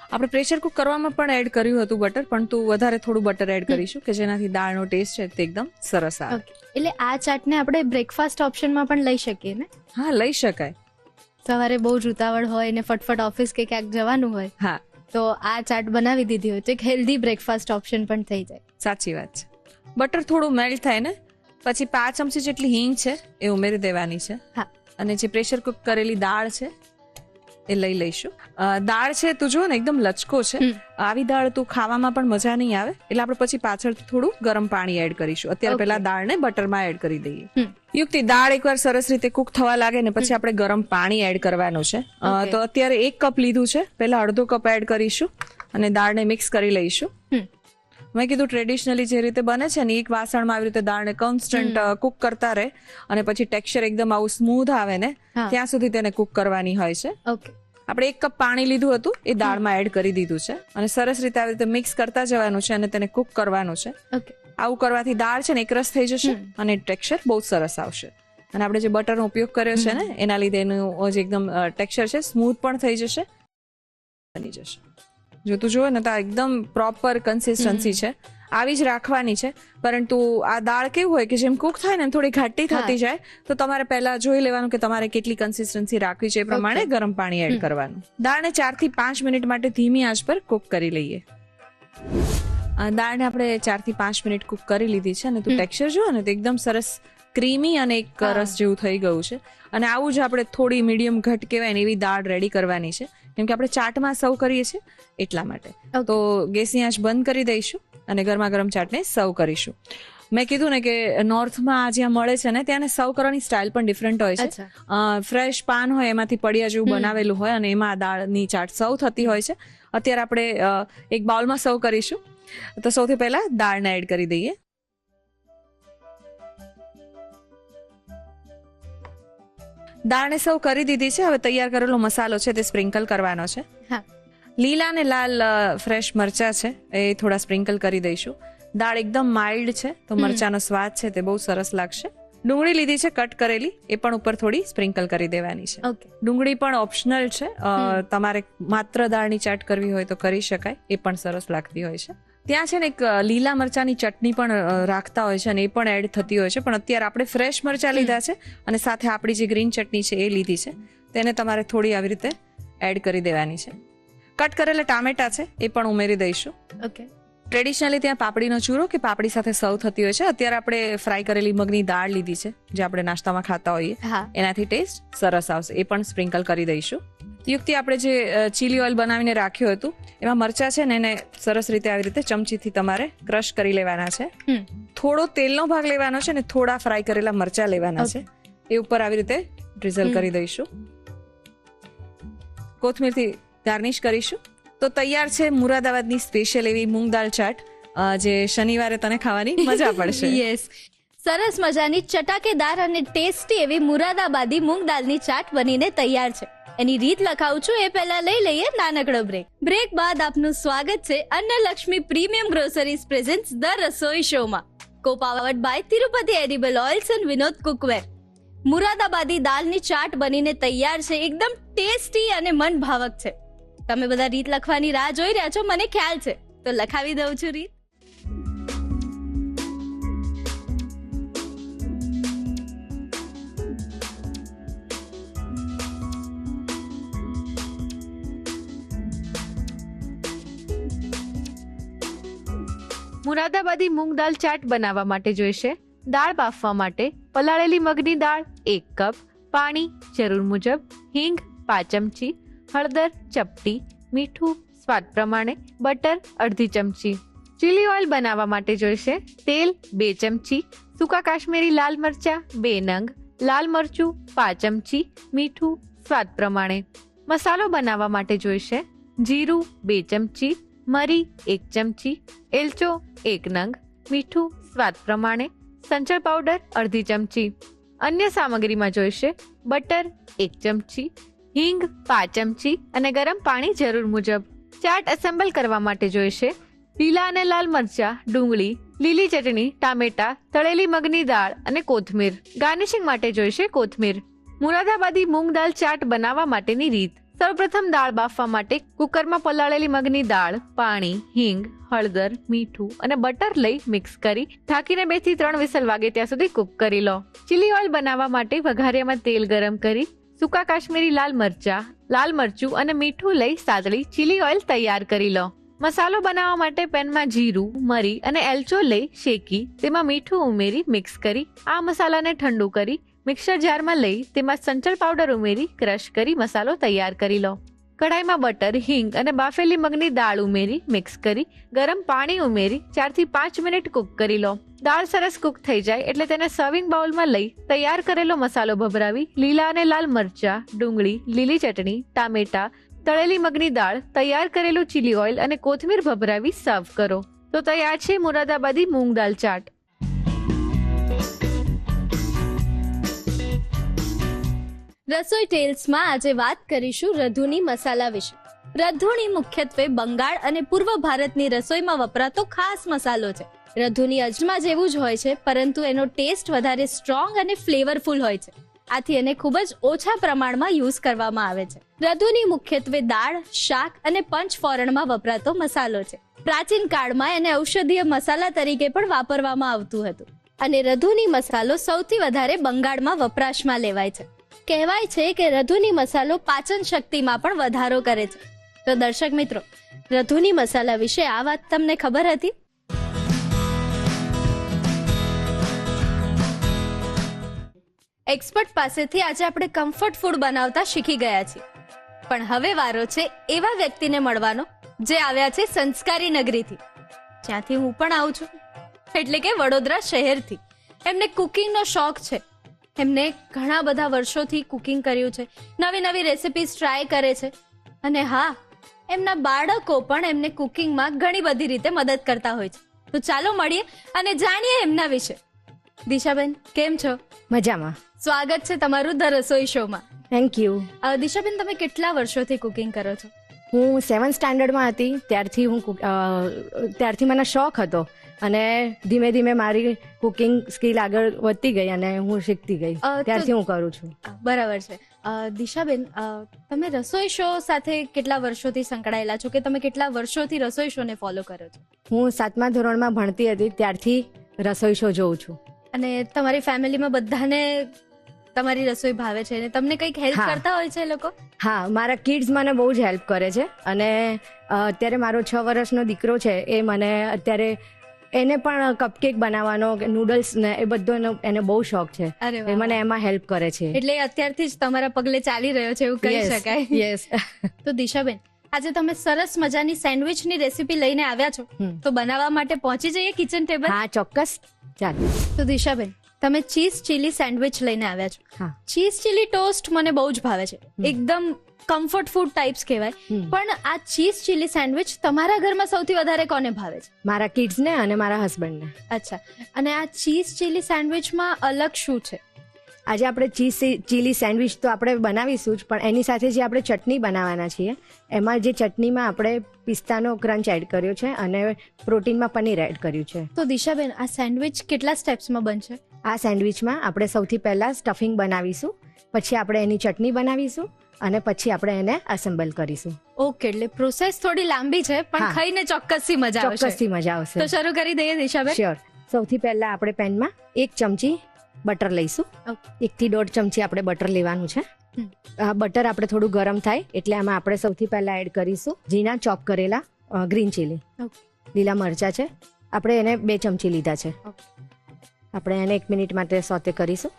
આપણે પ્રેશર કુક કરવામાં પણ એડ કર્યું હતું બટર, પણ તું વધારે થોડું બટર એડ કરીશું કે જેનાથી દાળનો ટેસ્ટ છે તે એકદમ સરસ આવે. એટલે આ ચાટને આપણે બ્રેકફાસ્ટ ઓપ્શનમાં પણ લઈ શકીએ ને? હા, લઈ શકાય. સવારે બહુ જ ઉતાવળ હોય ને ફટફટ ઓફિસ કે ક્યાંક જવાનું હોય, હા, તો આ ચાટ બનાવી દીધી હોય તો એક હેલ્ધી બ્રેકફાસ્ટ ઓપ્શન પણ થઈ જાય. સાચી વાત છે. બટર થોડું મેલ્ટ થાય ને પછી 5 ચમચી જેટલી હિંગ છે એ ઉમેરી દેવાની છે. હા. અને જે પ્રેશર કુક કરેલી દાળ છે એ લઈ લઈશું. દાળ છે તું જો ને એકદમ લચકો છે, આવી દાળ તું ખાવામાં પણ મજા નહીં આવે, એટલે આપણે પછી પાછળ થોડું ગરમ પાણી એડ કરીશું. અત્યારે પહેલા દાળને બટરમાં એડ કરી દઈએ. યુક્તિ દાળ એકવાર સરસ રીતે કુક થવા લાગે ને પછી આપણે ગરમ પાણી એડ કરવાનું છે. તો અત્યારે 1 કપ લીધું છે, પહેલા 1/2 કપ એડ કરીશું અને દાળને મિક્સ કરી લઈશું. મેં કીધું ટ્રેડિશનલી જે રીતે બને છે ને એક વાસણમાં આવી રીતે દાળને કોન્સ્ટન્ટ કુક કરતા રહે અને પછી ટેક્સચર એકદમ આવું સ્મૂધ આવે ને ત્યાં સુધી તેને કુક કરવાની હોય છે. આપણે 1 કપ પાણી લીધું હતું એ દાળમાં એડ કરી દીધું છે અને સરસ રીતે આવી રીતે મિક્સ કરતા જવાનું છે અને તેને કુક કરવાનું છે. આવું કરવાથી દાળ છે ને એકરસ થઈ જશે અને ટેક્સચર બહુ સરસ આવશે. અને આપણે જે બટરનો ઉપયોગ કર્યો છે ને એના લીધે એનું જે એકદમ ટેક્સચર છે સ્મૂથ પણ થઈ જશે, બની જશે. જો તું જોવે ને તો એકદમ પ્રોપર કન્સિસ્ટન્સી છે, આવી જ રાખવાની છે. પરંતુ આ દાળ કેવું હોય કે જેમ કુક થાય ને થોડી ઘાટી થતી જાય, તો તમારે પહેલા જોઈ લેવાનું કે તમારે કેટલી કન્સિસ્ટન્સી રાખવી છે, એ પ્રમાણે ગરમ પાણી એડ કરવાનું. દાળને 4 થી 5 મિનિટ માટે ધીમી આંચ પર કુક કરી લઈએ. દાળને આપણે 4 થી 5 મિનિટ કુક કરી લીધી છે અને તું ટેક્સચર જો ને તો એકદમ સરસ ક્રીમી અને એક રસ જેવું થઈ ગયું છે. અને આવું જ આપણે થોડી મીડિયમ ઘટ કહેવાય ને એવી દાળ રેડી કરવાની છે, કેમ કે આપણે ચાટમાં સર્વ કરીએ છીએ એટલા માટે. તો ગેસની આંચ બંધ કરી દઈશું અને ગરમા ગરમ ચાટને સર્વ કરીશું. મેં કીધું ને કે નોર્થમાં જ્યાં મળે છે ને ત્યાં સર્વ કરવાની સ્ટાઇલ પણ ડિફરન્ટ હોય છે. ફ્રેશ પાન હોય એમાંથી પડિયા જેવું બનાવેલું હોય અને એમાં દાળની ચાટ સર્વ થતી હોય છે. અત્યારે આપણે એક બાઉલમાં સર્વ કરીશું. તો સૌથી પહેલા દાળને એડ કરી દઈએ. દાળને સર્વ કરી દીધી છે. હવે તૈયાર કરેલો મસાલો છે તે સ્પ્રિંકલ કરવાનો છે. લીલા અને લાલ ફ્રેશ મરચા છે એ થોડા સ્પ્રિંકલ કરી દઈશું. દાળ એકદમ માઇલ્ડ છે તો મરચાનો સ્વાદ છે તે બહુ સરસ લાગશે. ડુંગળી લીધી છે કટ કરેલી, એ પણ ઉપર થોડી સ્પ્રિંકલ કરી દેવાની છે. ડુંગળી પણ ઓપ્શનલ છે, તમારે માત્ર દાળની ચાટ કરવી હોય તો કરી શકાય, એ પણ સરસ લાગતી હોય છે. ત્યાં છે ને એક લીલા મરચાની ચટણી પણ રાખતા હોય છે અને એ પણ એડ થતી હોય છે, પણ અત્યારે આપણે ફ્રેશ મરચા લીધા છે અને સાથે આપણી જે ગ્રીન ચટણી છે એ લીધી છે, તેને તમારે થોડી આવી રીતે એડ કરી દેવાની છે. કટ કરેલા ટામેટા છે એ પણ ઉમેરી દઈશું. ટ્રેડિશનલી ત્યાં પાપડીનો ચૂરો કે પાપડી સાથે સર્વ થતી હોય છે. અત્યારે આપણે ફ્રાય કરેલી મગની દાળ લીધી છે જે આપણે નાસ્તામાં ખાતા હોઈએ, એનાથી ટેસ્ટ સરસ આવશે, એ પણ સ્પ્રિંકલ કરી દઈશું. યુક્તિ આપણે જે ચીલી ઓઇલ બનાવીને રાખ્યું હતું એમાં મરચા છે ને એને સરસ રીતે આવી રીતે ચમચીથી તમારે ક્રશ કરી લેવાના છે. થોડો તેલનો ભાગ લેવાનો છે ને થોડા ફ્રાય કરેલા મરચા લેવાના છે, એ ઉપર આવી રીતે ડ્રિઝલ કરી દઈશું. કોથમીરથી ગાર્નિશ કરીશું. તો તૈયાર છે મુરાદાબાદની સ્પેશિયલ એવી મૂંગ દાળ ચાટ, જે શનિવારે તને ખાવાની મજા પડશે. યસ, સરસ મજાની ચટાકેદાર અને ટેસ્ટી એવી મુરાદાબાદી મૂંગ દાળની ચાટ બનીને તૈયાર છે. એની રીત લખાવું છું એ પહેલા લઈ લઈએ નાનકડો બ્રેક. બ્રેક બાદ આપનું સ્વાગત છે Annalakshmi premium groceries presents the Rasoi શોમાં, co powered by Tirupati edible oils and Vinod cookware. Moradabadi દાળની ચાટ બનીને તૈયાર છે, એકદમ ટેસ્ટી અને મન ભાવક છે. તમે બધા રીત લખવાની રાહ જોઈ રહ્યા છો, મને ખ્યાલ છે, તો લખાવી દઉં છું રીત. મુરાદાબાદી મૂંગ દાળ ચાટ બનાવવા માટે જોઈશે દાળ બાફવા માટે પલાળેલી મગની દાળ 1 કપ, પાણી જરૂર મુજબ, હિંગ 5 ચમચી, હળદર ચપટી, મીઠું સ્વાદ પ્રમાણે, બટર અડધી ચમચી. ચીલી ઓઇલ બનાવવા માટે જોઈશે તેલ 2 ચમચી, સૂકા કાશ્મીરી લાલ મરચા 2 નંગ, લાલ મરચું 5 ચમચી, મીઠું સ્વાદ પ્રમાણે. મસાલો બનાવવા માટે જોઈશે જીરું 2 ચમચી, મરી 1 ચમચી, એલચો 1 નંગ, મીઠું સ્વાદ પ્રમાણે, સંચળ પાવડર અડધી ચમચી. અન્ય સામગ્રીમાં જોઈશે બટર 1 ચમચી, હિંગ 5 ચમચી અને ગરમ પાણી જરૂર મુજબ. ચાટ એસેમ્બલ કરવા માટે જોઈશે લીલા અને લાલ મરચા, ડુંગળી, લીલી ચટણી, ટામેટા, તળેલી મગની દાળ અને કોથમીર. ગાર્નિશિંગ માટે જોઈશે કોથમીર. મુરાદાબાદી મૂંગ દાળ ચાટ બનાવવા માટેની રીત. સૌપ્રથમ દાળ બાફવા માટે કુકરમાં પલાળેલી મગની દાળ, પાણી, હિંગ, હળદર, મીઠું અને બટર લઈ મિક્સ કરી ઢાંકીને 2 થી 3 વિસલ વાગે ત્યાં સુધી કુક કરી લો. ચીલી ઓઇલ બનાવવા માટે વઘારિયામાં તેલ ગરમ કરી સૂકા કાશ્મીરી લાલ મરચા, લાલ મરચું અને મીઠું લઈ સાતળી ચીલી ઓઇલ તૈયાર કરી લો. મસાલો બનાવવા માટે પેનમાં જીરું, મરી અને એલચો લઈ શેકી તેમાં મીઠું ઉમેરી મિક્સ કરી આ મસાલાને ઠંડુ કરી મિક્સર જારમાં લઈ તેમાં સંચળ પાવડર ઉમેરી ક્રશ કરી મસાલો તૈયાર કરી લો. કઢાઈમાં બટર, હિંગ અને બાફેલી મગની દાળ ઉમેરી મિક્સ કરી ગરમ પાણી ઉમેરી 4 થી 5 મિનિટ કુક કરી લો. દાળ સરસ કુક થઈ જાય એટલે તેને સર્વિંગ બાઉલમાં લઈ તૈયાર કરેલો મસાલો ભભરાવી લીલા અને લાલ મરચા, ડુંગળી, લીલી ચટણી, ટામેટા, તળેલી મગની દાળ, તૈયાર કરેલું ચીલી ઓઇલ અને કોથમીર ભભરાવી સર્વ કરો. તો તૈયાર છે મુરાદાબાદી મૂંગ દાળ ચાટ. રસોઈ ટેલ્સમાં આજે વાત કરીશું રધુની મસાલા વિશે. રધુણી મુખ્યત્વે બંગાળ અને પૂર્વ ભારતની રસોઈમાં વપરાતો ખાસ મસાલો છે. રધુની અજમા જેવું જ હોય છે, પરંતુ એનો ટેસ્ટ વધારે સ્ટ્રોંગ અને ફ્લેવરફુલ હોય છે. આથી એને ખૂબ જ ઓછા પ્રમાણમાં યુઝ કરવામાં આવે છે. રધુની મુખ્યત્વે દાળ, શાક અને પંચફોરણમાં વપરાતો મસાલો છે. પ્રાચીન કાળમાં એને ઔષધીય મસાલા તરીકે પણ વાપરવામાં આવતું હતું અને રધુની મસાલો સૌથી વધારે બંગાળમાં વપરાશમાં લેવાય છે. કહેવાય છે કે રધુની મસાલો પાચન શક્તિમાં પણ વધારો કરે છે. તો દર્શક મિત્રો, રધુની મસાલા વિશે આ વાત તમને ખબર હતી? એક્સપર્ટ પાસેથી આજે આપણે કમ્ફર્ટ ફૂડ બનાવતા શીખી ગયા છીએ, પણ હવે વારો છે એવા વ્યક્તિને મળવાનો જે આવ્યા છે સંસ્કારી નગરીથી. જ્યાંથી હું પણ આવું છું, એટલે કે વડોદરા શહેરથી. એમને કુકિંગનો શોખ છે. એમને ઘણા બધા વર્ષોથી કુકિંગ કર્યું છે, નવી નવી રેસિપીઝ ટ્રાય કરે છે. અને હા, એમના બાળકો પણ એમને કુકિંગમાં ઘણી બધી રીતે મદદ કરતા હોય છે. તો ચાલો મળીએ અને જાણીએ એમના વિશે. દિશાબેન, કેમ છો? મજામાં. સ્વાગત છે તમારું ધ રસોઈ શોમાં. Thank you. દિશાબેન, તમે કેટલા વર્ષોથી કુકિંગ કરો છો? હું 7th સ્ટાન્ડર્ડમાં હતી ત્યારથી મને શોખ હતો અને ધીમે ધીમે મારી કુકિંગ સ્કિલ આગળ વધતી ગઈ અને હું શીખતી ગઈ. ત્યારથી હું કરું છું. બરાબર છે. દિશાબેન, તમે રસોઈ શો સાથે કેટલા વર્ષોથી સંકળાયેલા છો, કે તમે કેટલા વર્ષોથી રસોઈ શોને ફોલો કરો છો? હું 7મા ધોરણમાં ભણતી હતી ત્યારથી રસોઈ શો જોઉં છું. અને તમારી ફેમિલીમાં બધાને તમારી રસોઈ ભાવે છે અને તમને કંઈક હેલ્પ હા. કરતા હોય છે એ લોકો? હા, મારા કિડ્સ મને બહુ જ હેલ્પ કરે છે અને અત્યારે મારો 6 વર્ષનો દીકરો છે, એ મને અત્યારે એને પણ કપકેક બનાવવાનો, નૂડલ્સ ને એ બધો એને બહુ શોખ છે. અરે એ વાહ. મને એમાં હેલ્પ કરે છે. એટલે અત્યારથી જ તમારા પગલે ચાલી રહ્યો છે એવું કહી શકાય. યસ. તો દિશાબેન, આજે તમે સરસ મજાની સેન્ડવિચની રેસીપી લઈને આવ્યા છો, તો બનાવવા માટે પહોંચી જઈએ કિચન ટેબલ. હા, ચોક્કસ. ચાલો. તો દિશાબેન, તમે ચીઝ ચીલી સેન્ડવિચ લઈને આવ્યા છો. હા. ચીઝ ચીલી ટોસ્ટ મને બહુ જ ભાવે છે, એકદમ કમ્ફર્ટ ફૂડ ટાઈપ્સ કહેવાય. પણ આ ચીઝ ચીલી સેન્ડવિચ તમારા ઘરમાં સૌથી વધારે કોને ભાવે છે? મારા કિડ્સને અને મારા હસબન્ડને. અચ્છા. અને આ ચીઝ ચીલી સેન્ડવિચમાં અલગ શું છે? આજે આપણે ચીલી સેન્ડવિચ તો આપણે બનાવીશું જ, પણ એની સાથે જે આપણે ચટણી બનાવવાના છીએ, એમાં જે ચટણીમાં આપણે પિસ્તાનો ક્રંચ એડ કર્યો છે અને પ્રોટીનમાં પનીર એડ કર્યું છે. તો દિશાબેન, આ સેન્ડવિચ કેટલા સ્ટેપ્સમાં બનશે? આ સેન્ડવિચમાં આપણે સૌથી પહેલાં સ્ટફિંગ બનાવીશું, પછી આપણે એની ચટણી બનાવીશું અને પછી આપણે એને એસેમ્બલ કરીશું. ઓકે, એટલે પ્રોસેસ થોડી લાંબી છે, પણ હા. ખાઈને ચોક્કસથી મજા આવશે. ચોક્કસથી મજા આવશે. તો શરૂ કરી દઈએ દિશાબેન. શ્યોર. સૌથી પહેલાં આપણે પેનમાં 1 ચમચી બટર લઈશું. 1 થી 1.5 ચમચી આપણે બટર લેવાનું છે. આ બટર આપણે થોડું ગરમ થાય એટલે આમાં આપણે સૌથી પહેલા એડ કરીશું ઝીણા ચોપ કરેલા ગ્રીન ચીલી. લીલા મરચા છે, આપણે એને 2 ચમચી લીધા છે. આપણે એને 1 મિનિટ માટે સોતે કરીશું.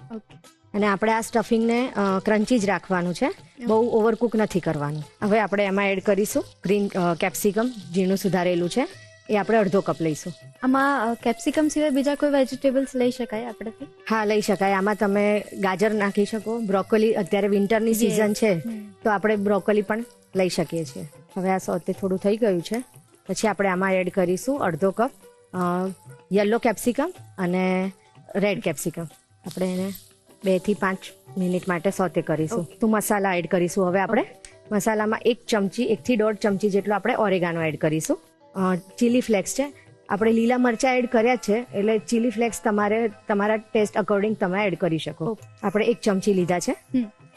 અને આપણે આ સ્ટફિંગને ક્રન્ચી જ રાખવાનું છે, બહુ ઓવરકુક નથી કરવાનું. હવે આપણે એમાં એડ કરીશું ગ્રીન કેપ્સિકમ, ઝીણું સુધારેલું છે, એ આપણે અડધો કપ લઈશું. આમાં કેપ્સિકમ સિવાય બીજા કોઈ વેજીટેબલ્સ લઈ શકાય આપણેથી? હા, લઈ શકાય. આમાં તમે ગાજર નાખી શકો, બ્રોકોલી, અત્યારે વિન્ટરની સિઝન છે તો આપણે બ્રોકોલી પણ લઈ શકીએ છીએ. હવે આ સોતે થોડું થઈ ગયું છે, પછી આપણે આમાં એડ કરીશું અડધો કપ યલો કેપ્સિકમ અને રેડ કેપ્સિકમ. આપણે એને 2 થી 5 મિનિટ માટે સોતે કરીશું. તો મસાલા એડ કરીશું. હવે આપણે મસાલામાં 1 ચમચી 1 થી 1.5 ચમચી જેટલો આપણે ઓરેગાનો એડ કરીશું. ચીલી ફ્લેક્સ છે, આપણે લીલા મરચાં એડ કર્યા છે એટલે ચીલી ફ્લેક્સ તમારા ટેસ્ટ અકોર્ડિંગ તમે એડ કરી શકો. આપણે 1 ચમચી લીધા છે.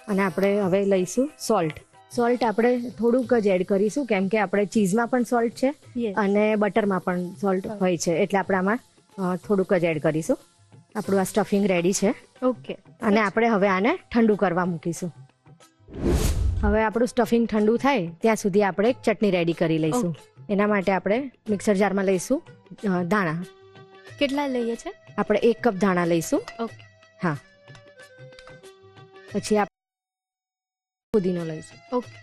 અને આપણે હવે લઈશું સોલ્ટ. આપણે થોડુંક જ એડ કરીશું કેમ કે આપણે ચીઝમાં પણ સોલ્ટ છે અને બટરમાં પણ સોલ્ટ હોય છે, એટલે આપણે આમાં થોડુંક જ એડ કરીશું. આપણું આ સ્ટફિંગ રેડી છે. ઓકે. અને આપણે હવે આને ઠંડુ કરવા મૂકીશું. હવે આપણું સ્ટફિંગ ઠંડુ થાય ત્યાં સુધી આપણે એક ચટણી રેડી કરી લઈશું. એના માટે આપણે મિક્સર જારમાં લઈશું ધાણા. કેટલા લઈએ છે? આપણે 1 કપ ધાણા લઈશું. ઓકે. હા. પછી આપણે પુદીનો લઈશું. ઓકે.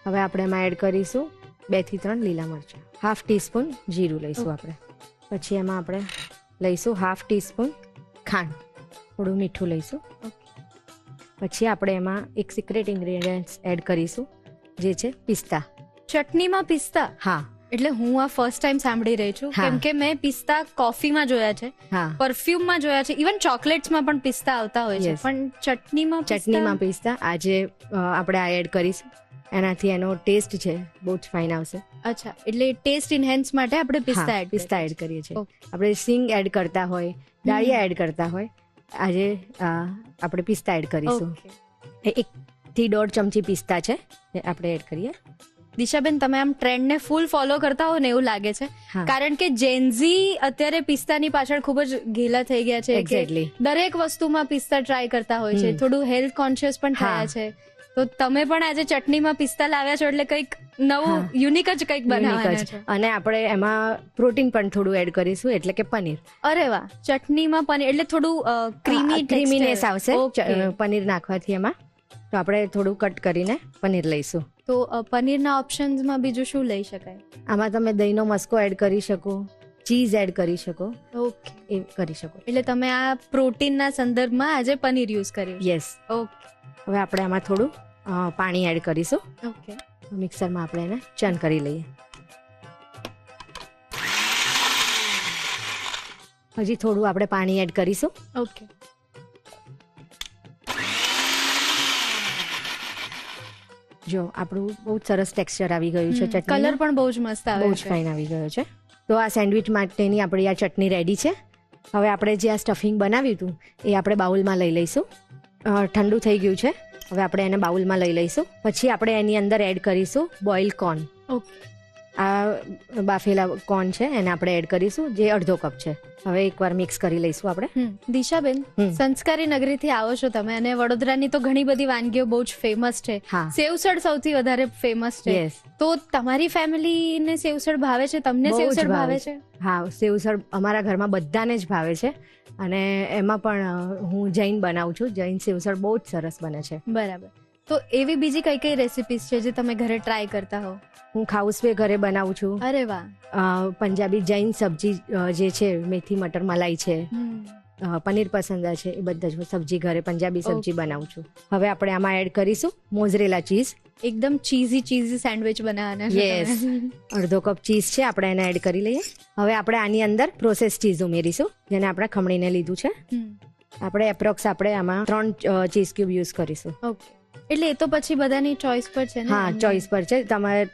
હવે આપણે એમાં એડ કરીશું 2 થી 3 લીલા મરચાં, ½ ટીસ્પૂન જીરું લઈશું આપણે. પછી એમાં આપણે લઈશું ½ ટીસ્પૂન ખાંડ, થોડું મીઠું લઈશું. પછી આપણે એમાં એક સિક્રેટ ઇન્ગ્રેડિયન્ટ્સ એડ કરીશું જે છે પિસ્તા. ચટણીમાં પિસ્તા? હા. એટલે હું આ ફર્સ્ટ ટાઈમ સાંભળી રહી છું, કેમ કે મેં પિસ્તા કોફીમાં જોયા છે, હા, પરફ્યુમમાં જોયા છે, ઇવન ચોકલેટ્સમાં પણ પિસ્તા આવતા હોય છે, પણ ચટણીમાં પિસ્તા આજે આપણે આ એડ કરીશું. એનાથી એનો ટેસ્ટ છે બહુ જ ફાઇન આવશે. અચ્છા, એટલે ટેસ્ટ ઇન્હેન્સ માટે આપણે પિસ્તા એડ કરીએ છીએ. આપણે સિંગ એડ કરતા હોય, ડાળિયા એડ કરતા હોય, આજે આપણે પિસ્તા એડ કરીશું. 1 થી 1.5 ચમચી પિસ્તા છે એ આપણે એડ કરીએ. દિશાબેન, તમે આમ ટ્રેન્ડને ફૂલ ફોલો કરતા હો ને એવું લાગે છે, કારણ કે જેન્ઝી અત્યારે પિસ્તાની પાછળ ખૂબ જ ઘેલા થઈ ગયા છે. એક્ઝેક્ટલી. દરેક વસ્તુમાં પિસ્તા ટ્રાય કરતા હોય છે, થોડું હેલ્થ કોન્શિયસ પણ થયા છે. તો તમે પણ આજે ચટણીમાં પિસ્તા લાવ્યા છો એટલે કંઈક નવું યુનિક જ કંઈક બનાવવાના છે. અને આપણે એમાં પ્રોટીન પણ થોડું એડ કરીશું, એટલે કે પનીર. અરે વાહ, ચટણીમાં પનીર એટલે થોડું ક્રીમીનેસ આવશે પનીર નાખવાથી એમાં. તો આપણે થોડું કટ કરીને પનીર લઈશું. તો પનીરના ઓપ્શન્સમાં બીજું શું લઈ શકાય? આમાં તમે દહીંનો મસ્કો એડ કરી શકો, ચીઝ એડ કરી શકો ઓકે, એ કરી શકો. એટલે તમે આ પ્રોટીનના સંદર્ભમાં આજે પનીર યુઝ કર્યું. યસ. ઓકે હવે આપણે આમાં થોડું પાણી એડ કરીશું. ઓકે, મિક્સરમાં આપણે એને ચર્ન કરી લઈએ. હજી થોડું આપણે પાણી એડ કરીશું. ઓકે. જો આપણું બહુ જ સરસ ટેક્સચર આવી ગયું છે. ચટણી કલર પણ બહુ જ મસ્ત આવે બહુ જ છે. ફાઇન આવી ગયો છે. તો આ સેન્ડવિચ માટેની આપણી આ ચટણી રેડી છે. હવે આપણે જે આ સ્ટફિંગ બનાવ્યું હતું એ આપણે બાઉલમાં લઈ લઈશું. ઠંડુ થઈ ગયું છે. હવે આપણે એને બાઉલમાં લઈ લઈશું. પછી આપણે એની અંદર એડ કરીશું બોઇલ કોર્ન. ઓકે, આ બાફેલા કોર્ન છે એને આપણે એડ કરીશું, જે અડધો કપ છે. હવે એકવાર મિક્સ કરી લઈશું આપણે. દિશાબેન, સંસ્કારી નગરીથી આવો છો તમે અને વડોદરાની તો ઘણી બધી વાનગીઓ બહુ જ ફેમસ છે. હા. સેવસળ સૌથી વધારે ફેમસ છે. યસ. તો તમારી ફેમિલીને સેવસળ ભાવે છે? તમને બહુ જ સેવસળ ભાવે ભાવે છે? હા, સેવસળ અમારા ઘરમાં બધાને જ ભાવે છે. અને એમાં પણ હું જૈન બનાવું છું. જૈન સેવસળ બહુ જ સરસ બને છે. બરાબર. તો એવી બીજી કઈ કઈ રેસિપીઝ છે જે તમે ઘરે ટ્રાય કરતા હો? હું ખાઉસવે ઘરે બનાવું છું. અરે વાહ. પંજાબી જૈન સબ્જી જે છે, મેથી મટર મલાઈ છે, પનીર પસંદ છે, એ બધા જ સબ્જી ઘરે પંજાબી સબ્જી બનાવું છું. હવે આપણે આમાં એડ કરીશું મોઝરેલા ચીઝ. એકદમ ચીઝી સેન્ડવિચ બનાવવાના છે યસ. તમે. અડધો કપ ચીઝ છે, આપણે એને એડ કરી લઈએ. હવે આપણે આની અંદર પ્રોસેસ ચીઝ ઉમેરીશું, જેને આપણે ખમણીને લીધું છે. આપણે એપ્રોક્સ આપણે આમાં 3 ચીઝ ક્યુબ યુઝ કરીશું. ઓકે, એટલે એ તો પછી બધાની ચોઇસ પર છે ને? હા, ચોઇસ પર છે.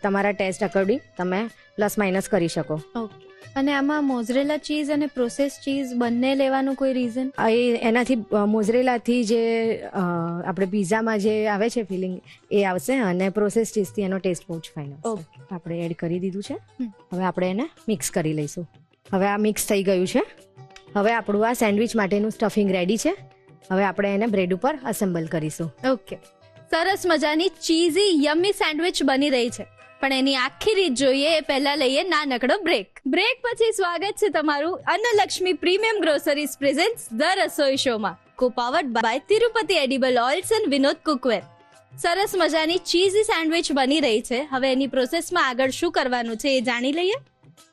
તમારા ટેસ્ટ અકોર્ડિંગ તમે પ્લસ માઇનસ કરી શકો. ઓકે. અને આમાં મોઝરેલા ચીઝ અને પ્રોસેસ ચીઝ બંને લેવાનું કોઈ રીઝન? એનાથી મોઝરેલાથી જે આપણે પિઝામાં જે આવે છે ફિલિંગ એ આવશે, અને પ્રોસેસ ચીઝથી એનો ટેસ્ટ બહુ જ ફાઇન આવશે. આપણે એડ કરી દીધું છે. હવે આપણે એને મિક્સ કરી લઈશું. હવે આ મિક્સ થઈ ગયું છે. હવે આપણું આ સેન્ડવિચ માટેનું સ્ટફિંગ રેડી છે. હવે આપણે એને બ્રેડ ઉપર અસેમ્બલ કરીશું. ઓકે, સરસ મજાની ચીઝી યમ્મી સેન્ડવિચ બની રહી છે. પણ એની આખી રીત જોઈએ એ પહેલા લઈએ નાનકડો બ્રેક. બ્રેક પછી સ્વાગત છે તમારું Annalakshmi premium groceries presents the Rasoi શોમાં, co powered by Tirupati edible oils and Vinod cookware. સરસ મજાની ચીઝી સેન્ડવિચ બની રહી છે. હવે એની પ્રોસેસમાં આગળ શું કરવાનું છે એ જાણી લઈએ.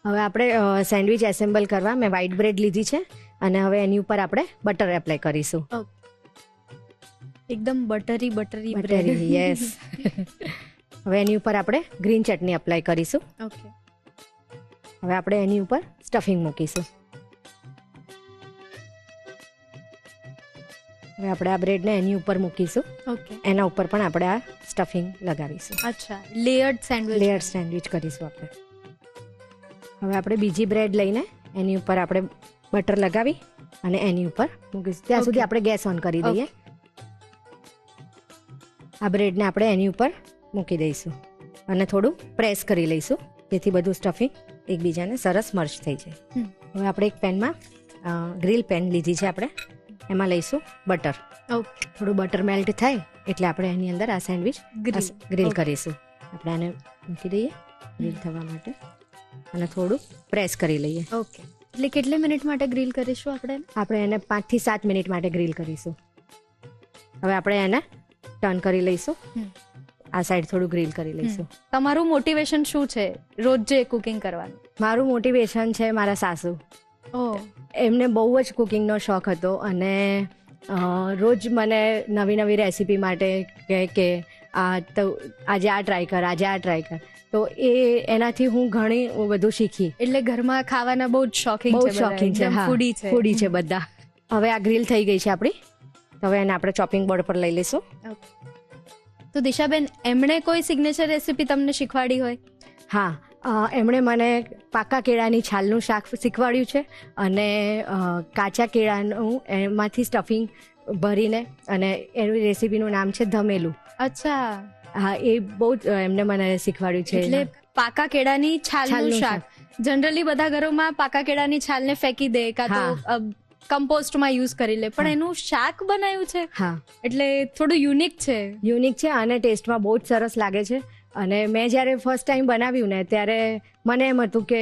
હવે આપણે સેન્ડવિચ એસેમ્બલ કરવા મેં વ્હાઈટ બ્રેડ લીધી છે, અને હવે એની ઉપર આપણે બટર એપ્લાય કરીશું. એકદમ બટરી બટરી. યસ. હવે એની ઉપર આપણે ગ્રીન ચટણી એપ્લાય કરીશું. ઓકે. હવે આપણે એની ઉપર સ્ટફિંગ મૂકીશું. હવે આપણે આ બ્રેડને એની ઉપર મૂકીશું. ઓકે. એના ઉપર પણ આપણે આ સ્ટફિંગ લગાવીશું. અચ્છા, લેયર્ડ સેન્ડવિચ. લેયર સેન્ડવિચ કરીશું આપણે. હવે આપણે બીજી બ્રેડ લઈને એની ઉપર આપણે બટર લગાવી અને એની ઉપર મૂકીશું. ત્યાં સુધી આપણે ગેસ ઓન કરી દઈએ. આ બ્રેડને આપણે એની ઉપર મૂકી દઈશું અને થોડું પ્રેસ કરી લઈશું, જેથી બધું સ્ટફિંગ એકબીજાને સરસ મર્જ થઈ જાય. હવે આપણે એક પેનમાં ગ્રીલ પેન લીધી છે, આપણે એમાં લઈશું બટર. થોડું બટર મેલ્ટ થાય એટલે આપણે એની અંદર આ સેન્ડવિચ ગ્રીલ કરીશું. આપણે આને મૂકી દઈએ ગ્રીલ થવા માટે અને થોડું પ્રેસ કરી લઈએ. ઓકે. એટલે કેટલી મિનિટ માટે ગ્રીલ કરીશું આપણે? આપણે એને 5 થી 7 મિનિટ માટે ગ્રીલ કરીશું. હવે આપણે એને ટર્ન કરી લઈશું. આ સાઈડ થોડું ગ્રીલ કરી લઈશું. તમારું મોટિવેશન શું છે રોજ જે કુકિંગ કરવાનું? મારું મોટિવેશન છે મારા સાસુ. એમને બહુ જ કુકિંગનો શોખ હતો, અને રોજ મને નવી નવી રેસીપી માટે કહે કે આજે આ ટ્રાય કર, આજે આ ટ્રાય કર. તો એનાથી હું ઘણી બધું શીખી. એટલે ઘરમાં ખાવાના બહુ જ શોખીન છે. ફૂડી છે બધા. હવે આ ગ્રીલ થઈ ગઈ છે આપણી. હવે એને આપણે ચોપિંગ બોર્ડ પર લઈ લઈશું. તો દિશાબેન, એમણે કોઈ સિગ્નેચર રેસીપી તમને શીખવાડી હોય? હા, એમણે મને પાકા કેળાની છાલનું શાક શીખવાડ્યું છે, અને કાચા કેળાનું એમાંથી સ્ટફિંગ ભરીને, અને એની રેસીપીનું નામ છે ધમેલું. અચ્છા. હા, એ બહુ જ એમને મને શીખવાડ્યું છે. એટલે પાકા કેળાની છાલનું શાક. જનરલી બધા ઘરોમાં પાકા કેળાની છાલને ફેંકી દે, કાં તો કમ્પોસ્ટમાં યુઝ કરી લે, પણ એનું શાક બનાવ્યું છે. હા, એટલે થોડું યુનિક છે અને ટેસ્ટમાં બહુ જ સરસ લાગે છે. અને મેં જ્યારે ફર્સ્ટ ટાઈમ બનાવ્યું ને ત્યારે મને એમ હતું કે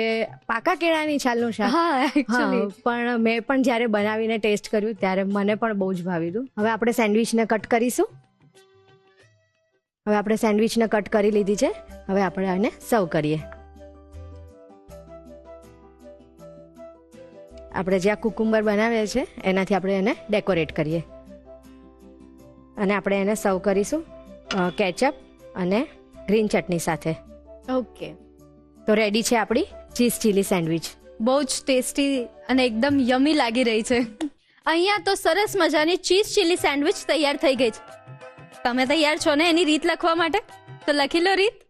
પાકા કેળાની છાલનું શાક. પણ મેં પણ જ્યારે બનાવીને ટેસ્ટ કર્યું ત્યારે મને પણ બહુ જ ભાવ્યું. હવે આપણે સેન્ડવિચને કટ કરીશું. હવે આપણે સેન્ડવિચને કટ કરી લીધી છે. હવે આપણે આને સર્વ કરીએ. આપણે જે આ કુકુંબર બનાવીએ છીએ એનાથી આપણે એને ડેકોરેટ કરીએ અને આપણે એને સર્વ કરીશું કેચઅપ અને ગ્રીન ચટણી સાથે. ઓકે, તો રેડી છે આપણી ચીઝ ચીલી સેન્ડવિચ. બહુ જ ટેસ્ટી અને એકદમ યમી લાગી રહી છે. અહીંયા તો સરસ મજાની ચીઝ ચીલી સેન્ડવિચ તૈયાર થઈ ગઈ છે. તમે તૈયાર છો ને એની રીત લખવા માટે? તો લખી લો રીત.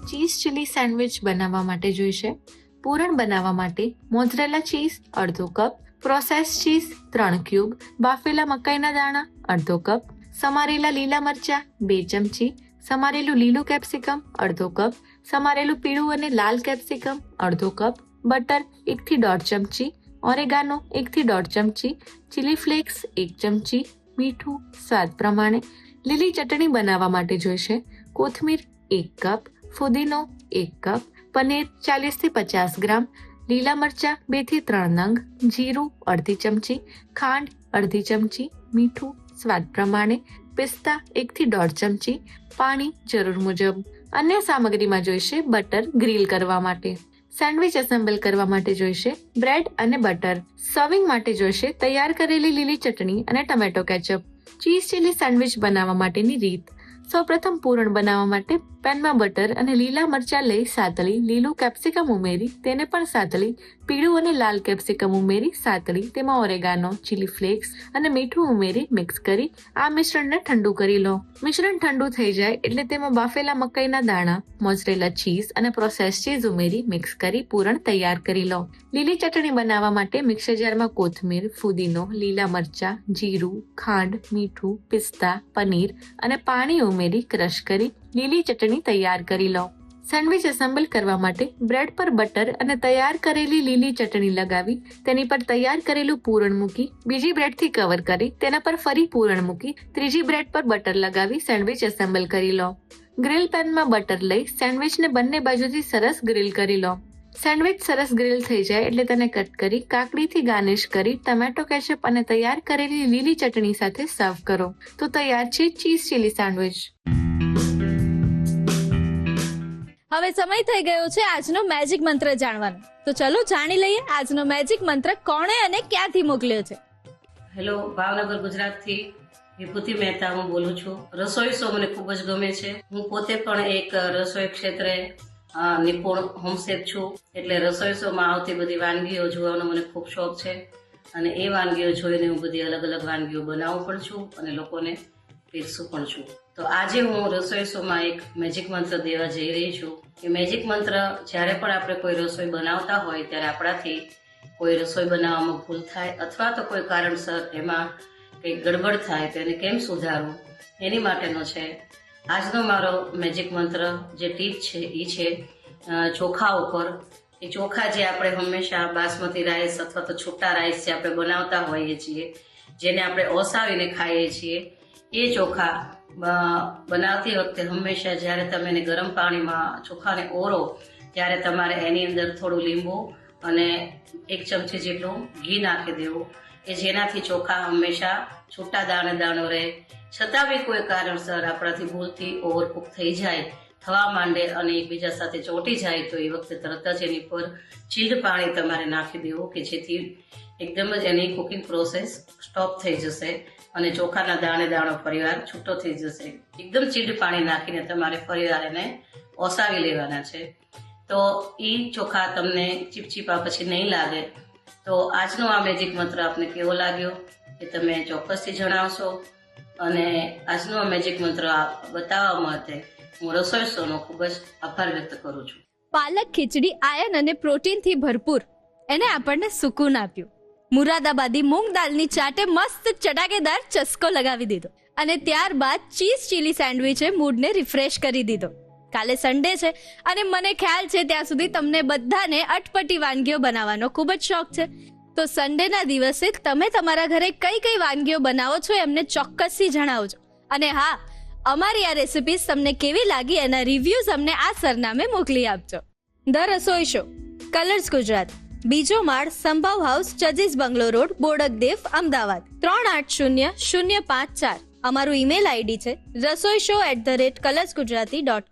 ચીઝ ચીલી સેન્ડવિચ બનાવવા માટે જોઈશે પૂરણ બનાવવા માટે મોઝરેલા ચીઝ અડધો કપ, પ્રોસેસ ચીઝ 3 ક્યુબ, બાફેલા મકાઈના દાણા અડધો કપ, સમારેલા લીલા મરચા 2 ચમચી, સમારેલું લીલું કેપ્સિકમ અડધો કપ, સમારેલું પીળું અને લાલ કેપ્સિકમ અડધો કપ, બટર 1 થી 1.5 ચમચી, ઓરેગાનો 1 થી 1.5 ચમચી, ચીલી ફ્લેક્સ 1 ચમચી, મીઠું સ્વાદ પ્રમાણે. લીલી ચટણી બનાવવા માટે જોઈશે કોથમીર 1 કપ, ફુદીનો 1 કપ, પનીર 40 થી 50 ગ્રામ, લીલા મરચા 2 થી 3 નંગ, જીરું અડધી ચમચી, ખાંડ અડધી ચમચી, મીઠું સ્વાદ પ્રમાણે, પિસ્તા 1 થી 1.5 ચમચી, પાણી જરૂર મુજબ. અન્ય સામગ્રીમાં જોઈશે બટર ગ્રીલ કરવા માટે. સેન્ડવિચ એસેમ્બલ કરવા માટે જોઈશે બ્રેડ અને બટર. સર્વિંગ માટે જોઈશે તૈયાર કરેલી લીલી ચટણી અને tomato ketchup. Cheese chilli sandwich બનાવવા માટેની રીત. સૌપ્રથમ પૂરણ બનાવવા માટે પેનમાં બટર અને લીલા મરચા લઈ સાતળી, લીલું કેપ્સિકમ ઉમેરી તેને પણ સાતળી, પીળું અને લાલ કેપ્સિકમ ઉમેરી સાતળી, તેમાં ઓરેગાનો, ચીલી ફ્લેક્સ અને મીઠું ઉમેરી મિક્સ કરી આ મિશ્રણને ઠંડુ કરી લો. મિશ્રણ ઠંડુ થઈ જાય એટલે તેમાં બાફેલા મકાઈના દાણા, મોઝરેલા ચીઝ અને પ્રોસેસ ચીઝ ઉમેરી મિક્સ કરી પૂરણ તૈયાર કરી લો. લીલી ચટણી બનાવવા માટે મિક્સર જારમાં કોથમીર, ફુદીનો, લીલા મરચા, જીરું, ખાંડ, મીઠું, પિસ્તા, પનીર અને પાણી ઉમેરી ક્રશ કરી લીલી ચટણી તૈયાર કરી લો. સેન્ડવિચ એસેમ્બલ કરવા માટે બ્રેડ પર બટર અને તૈયાર કરેલી લીલી ચટણી લગાવી તેની પર તૈયાર કરેલું પૂરણ મૂકી બીજી બ્રેડથી કવર કરી તેના પર ફરી પૂરણ મૂકી ત્રીજી બ્રેડ પર બટર લગાવી સેન્ડવિચ એસેમ્બલ કરી લો. ગ્રીલ પેનમાં બટર લઈ સેન્ડવિચને બંને બાજુથી સરસ ગ્રીલ કરી લો. સેન્ડવિચ સરસ ગ્રીલ થઈ જાય એટલે તેને કટ કરી કાકડીથી ગાર્નિશ કરી ટમેટો કેચઅપ અને તૈયાર કરેલી લીલી ચટણી સાથે સર્વ કરો. તો તૈયાર છે ચીઝ ચીલી સેન્ડવિચ. હવે સમય થઈ ગયો છે આજનો મેજિક મંત્ર જાણવાનો. તો ચલો જાણી લઈએ આજનો મેજિક મંત્ર કોણે અને ક્યાંથી મોકલ્યો છે. હેલો, ભાવનગર ગુજરાતથી વિભૂતિ મહેતા હું બોલું છું. રસોઈ શો મને ખૂબ જ ગમે છે. હું પોતે પણ એક રસોઈ ક્ષેત્રે નિપુણ હોમ શેફ છું, એટલે રસોઈ શોમાં આવતી બધી વાનગીઓ જોવાનો મને ખૂબ શોખ છે અને એ વાનગીઓ જોઈને હું બધી અલગ અલગ વાનગીઓ બનાવું પણ છું અને લોકોને પીરસું પણ છું. તો આજે હું રસોઈ શોમાં એક મેજિક મંત્ર દેવા જઈ રહી છું. એ મેજિક મંત્ર જ્યારે પણ આપણે કોઈ રસોઈ બનાવતા હોય ત્યારે આપણાથી કોઈ રસોઈ બનાવવામાં ભૂલ થાય અથવા તો કોઈ કારણસર એમાં કંઈક ગડબડ થાય તો એને કેમ સુધારવું એની માટેનો છે આજનો મારો મેજિક મંત્ર. જે ટીપ છે એ છે ચોખા ઉપર. એ ચોખા જે આપણે હંમેશા બાસમતી રાઈસ અથવા તો છૂટા રાઈસ જે આપણે બનાવતા હોઈએ છીએ, જેને આપણે ઓસાવીને ખાઈએ છીએ, એ ચોખા બનાવતી વખતે હંમેશા જ્યારે તમે એને ગરમ પાણીમાં ચોખાને ઓરો ત્યારે તમારે એની અંદર થોડું લીંબુ અને 1 ચમચી જેટલું ઘી નાખી દેવું કે જેનાથી ચોખા હંમેશા છૂટા દાણો રહે. છતાં બી કોઈ કારણસર આપણાથી ભૂલથી ઓવરકુક થઈ જાય, થવા માંડે અને એકબીજા સાથે ચોંટી જાય તો એ વખતે તરત જ એની પર ચીલ્ડ પાણી તમારે નાખી દેવું કે જેથી એકદમ જ એની કુકિંગ પ્રોસેસ સ્ટોપ થઈ જશે અને ચોખાના દાણો ફરીવાર છૂટો થઈ જશે. એકદમ ચીલ્ડ પાણી નાખીને તમારે ફરીવાર એને ઓસાવી લેવાના છે. તો એ ચોખા તમને ચીપચીપા પછી નહીં લાગે. તો આજનો આ મેજિક મંત્ર આપને કેવો લાગ્યો એ તમે ચોક્કસથી જણાવશો અને આજનો આ મેજિક મંત્ર બતાવવા માટે હું રસોઈ શોનો ખૂબ જ આભાર વ્યક્ત કરું છું. પાલક ખીચડી આયર્ન અને પ્રોટીનથી ભરપૂર, એને આપણને સુકૂન આપ્યું. મુરાદાબાદી મૂંગ દાળની ચાટે મસ્ત ચટાકેદાર ચસ્કો લગાવી દીધો અને ત્યારબાદ ચીઝ ચીલી સેન્ડવિચે મૂડને રિફ્રેશ કરી દીધો. કાલે સન્ડે છે અને મને ખ્યાલ છે ત્યાં સુધી તમને બધાને અટપટી વાનગીઓ બનાવવાનો ખૂબ જ શોખ છે. તો સન્ડેના દિવસે તમે તમારા ઘરે કઈ કઈ વાનગીઓ બનાવો છો એમને ચોક્કસથી જણાવજો. અને હા, અમારી આ રેસિપીઝ તમને કેવી લાગી એના રિવ્યૂઝ અમને આ સરનામે મોકલી આપજો. ધ રસોઈ શો, કલર્સ ગુજરાત, બીજો માળ સંભવ હાઉસ, ચજીસ બંગલો રોડ, બોડકદેવ, અમદાવાદ 380054. અમારું ઈમેલ આઈડી છે rasoishow@colorgujarati.com.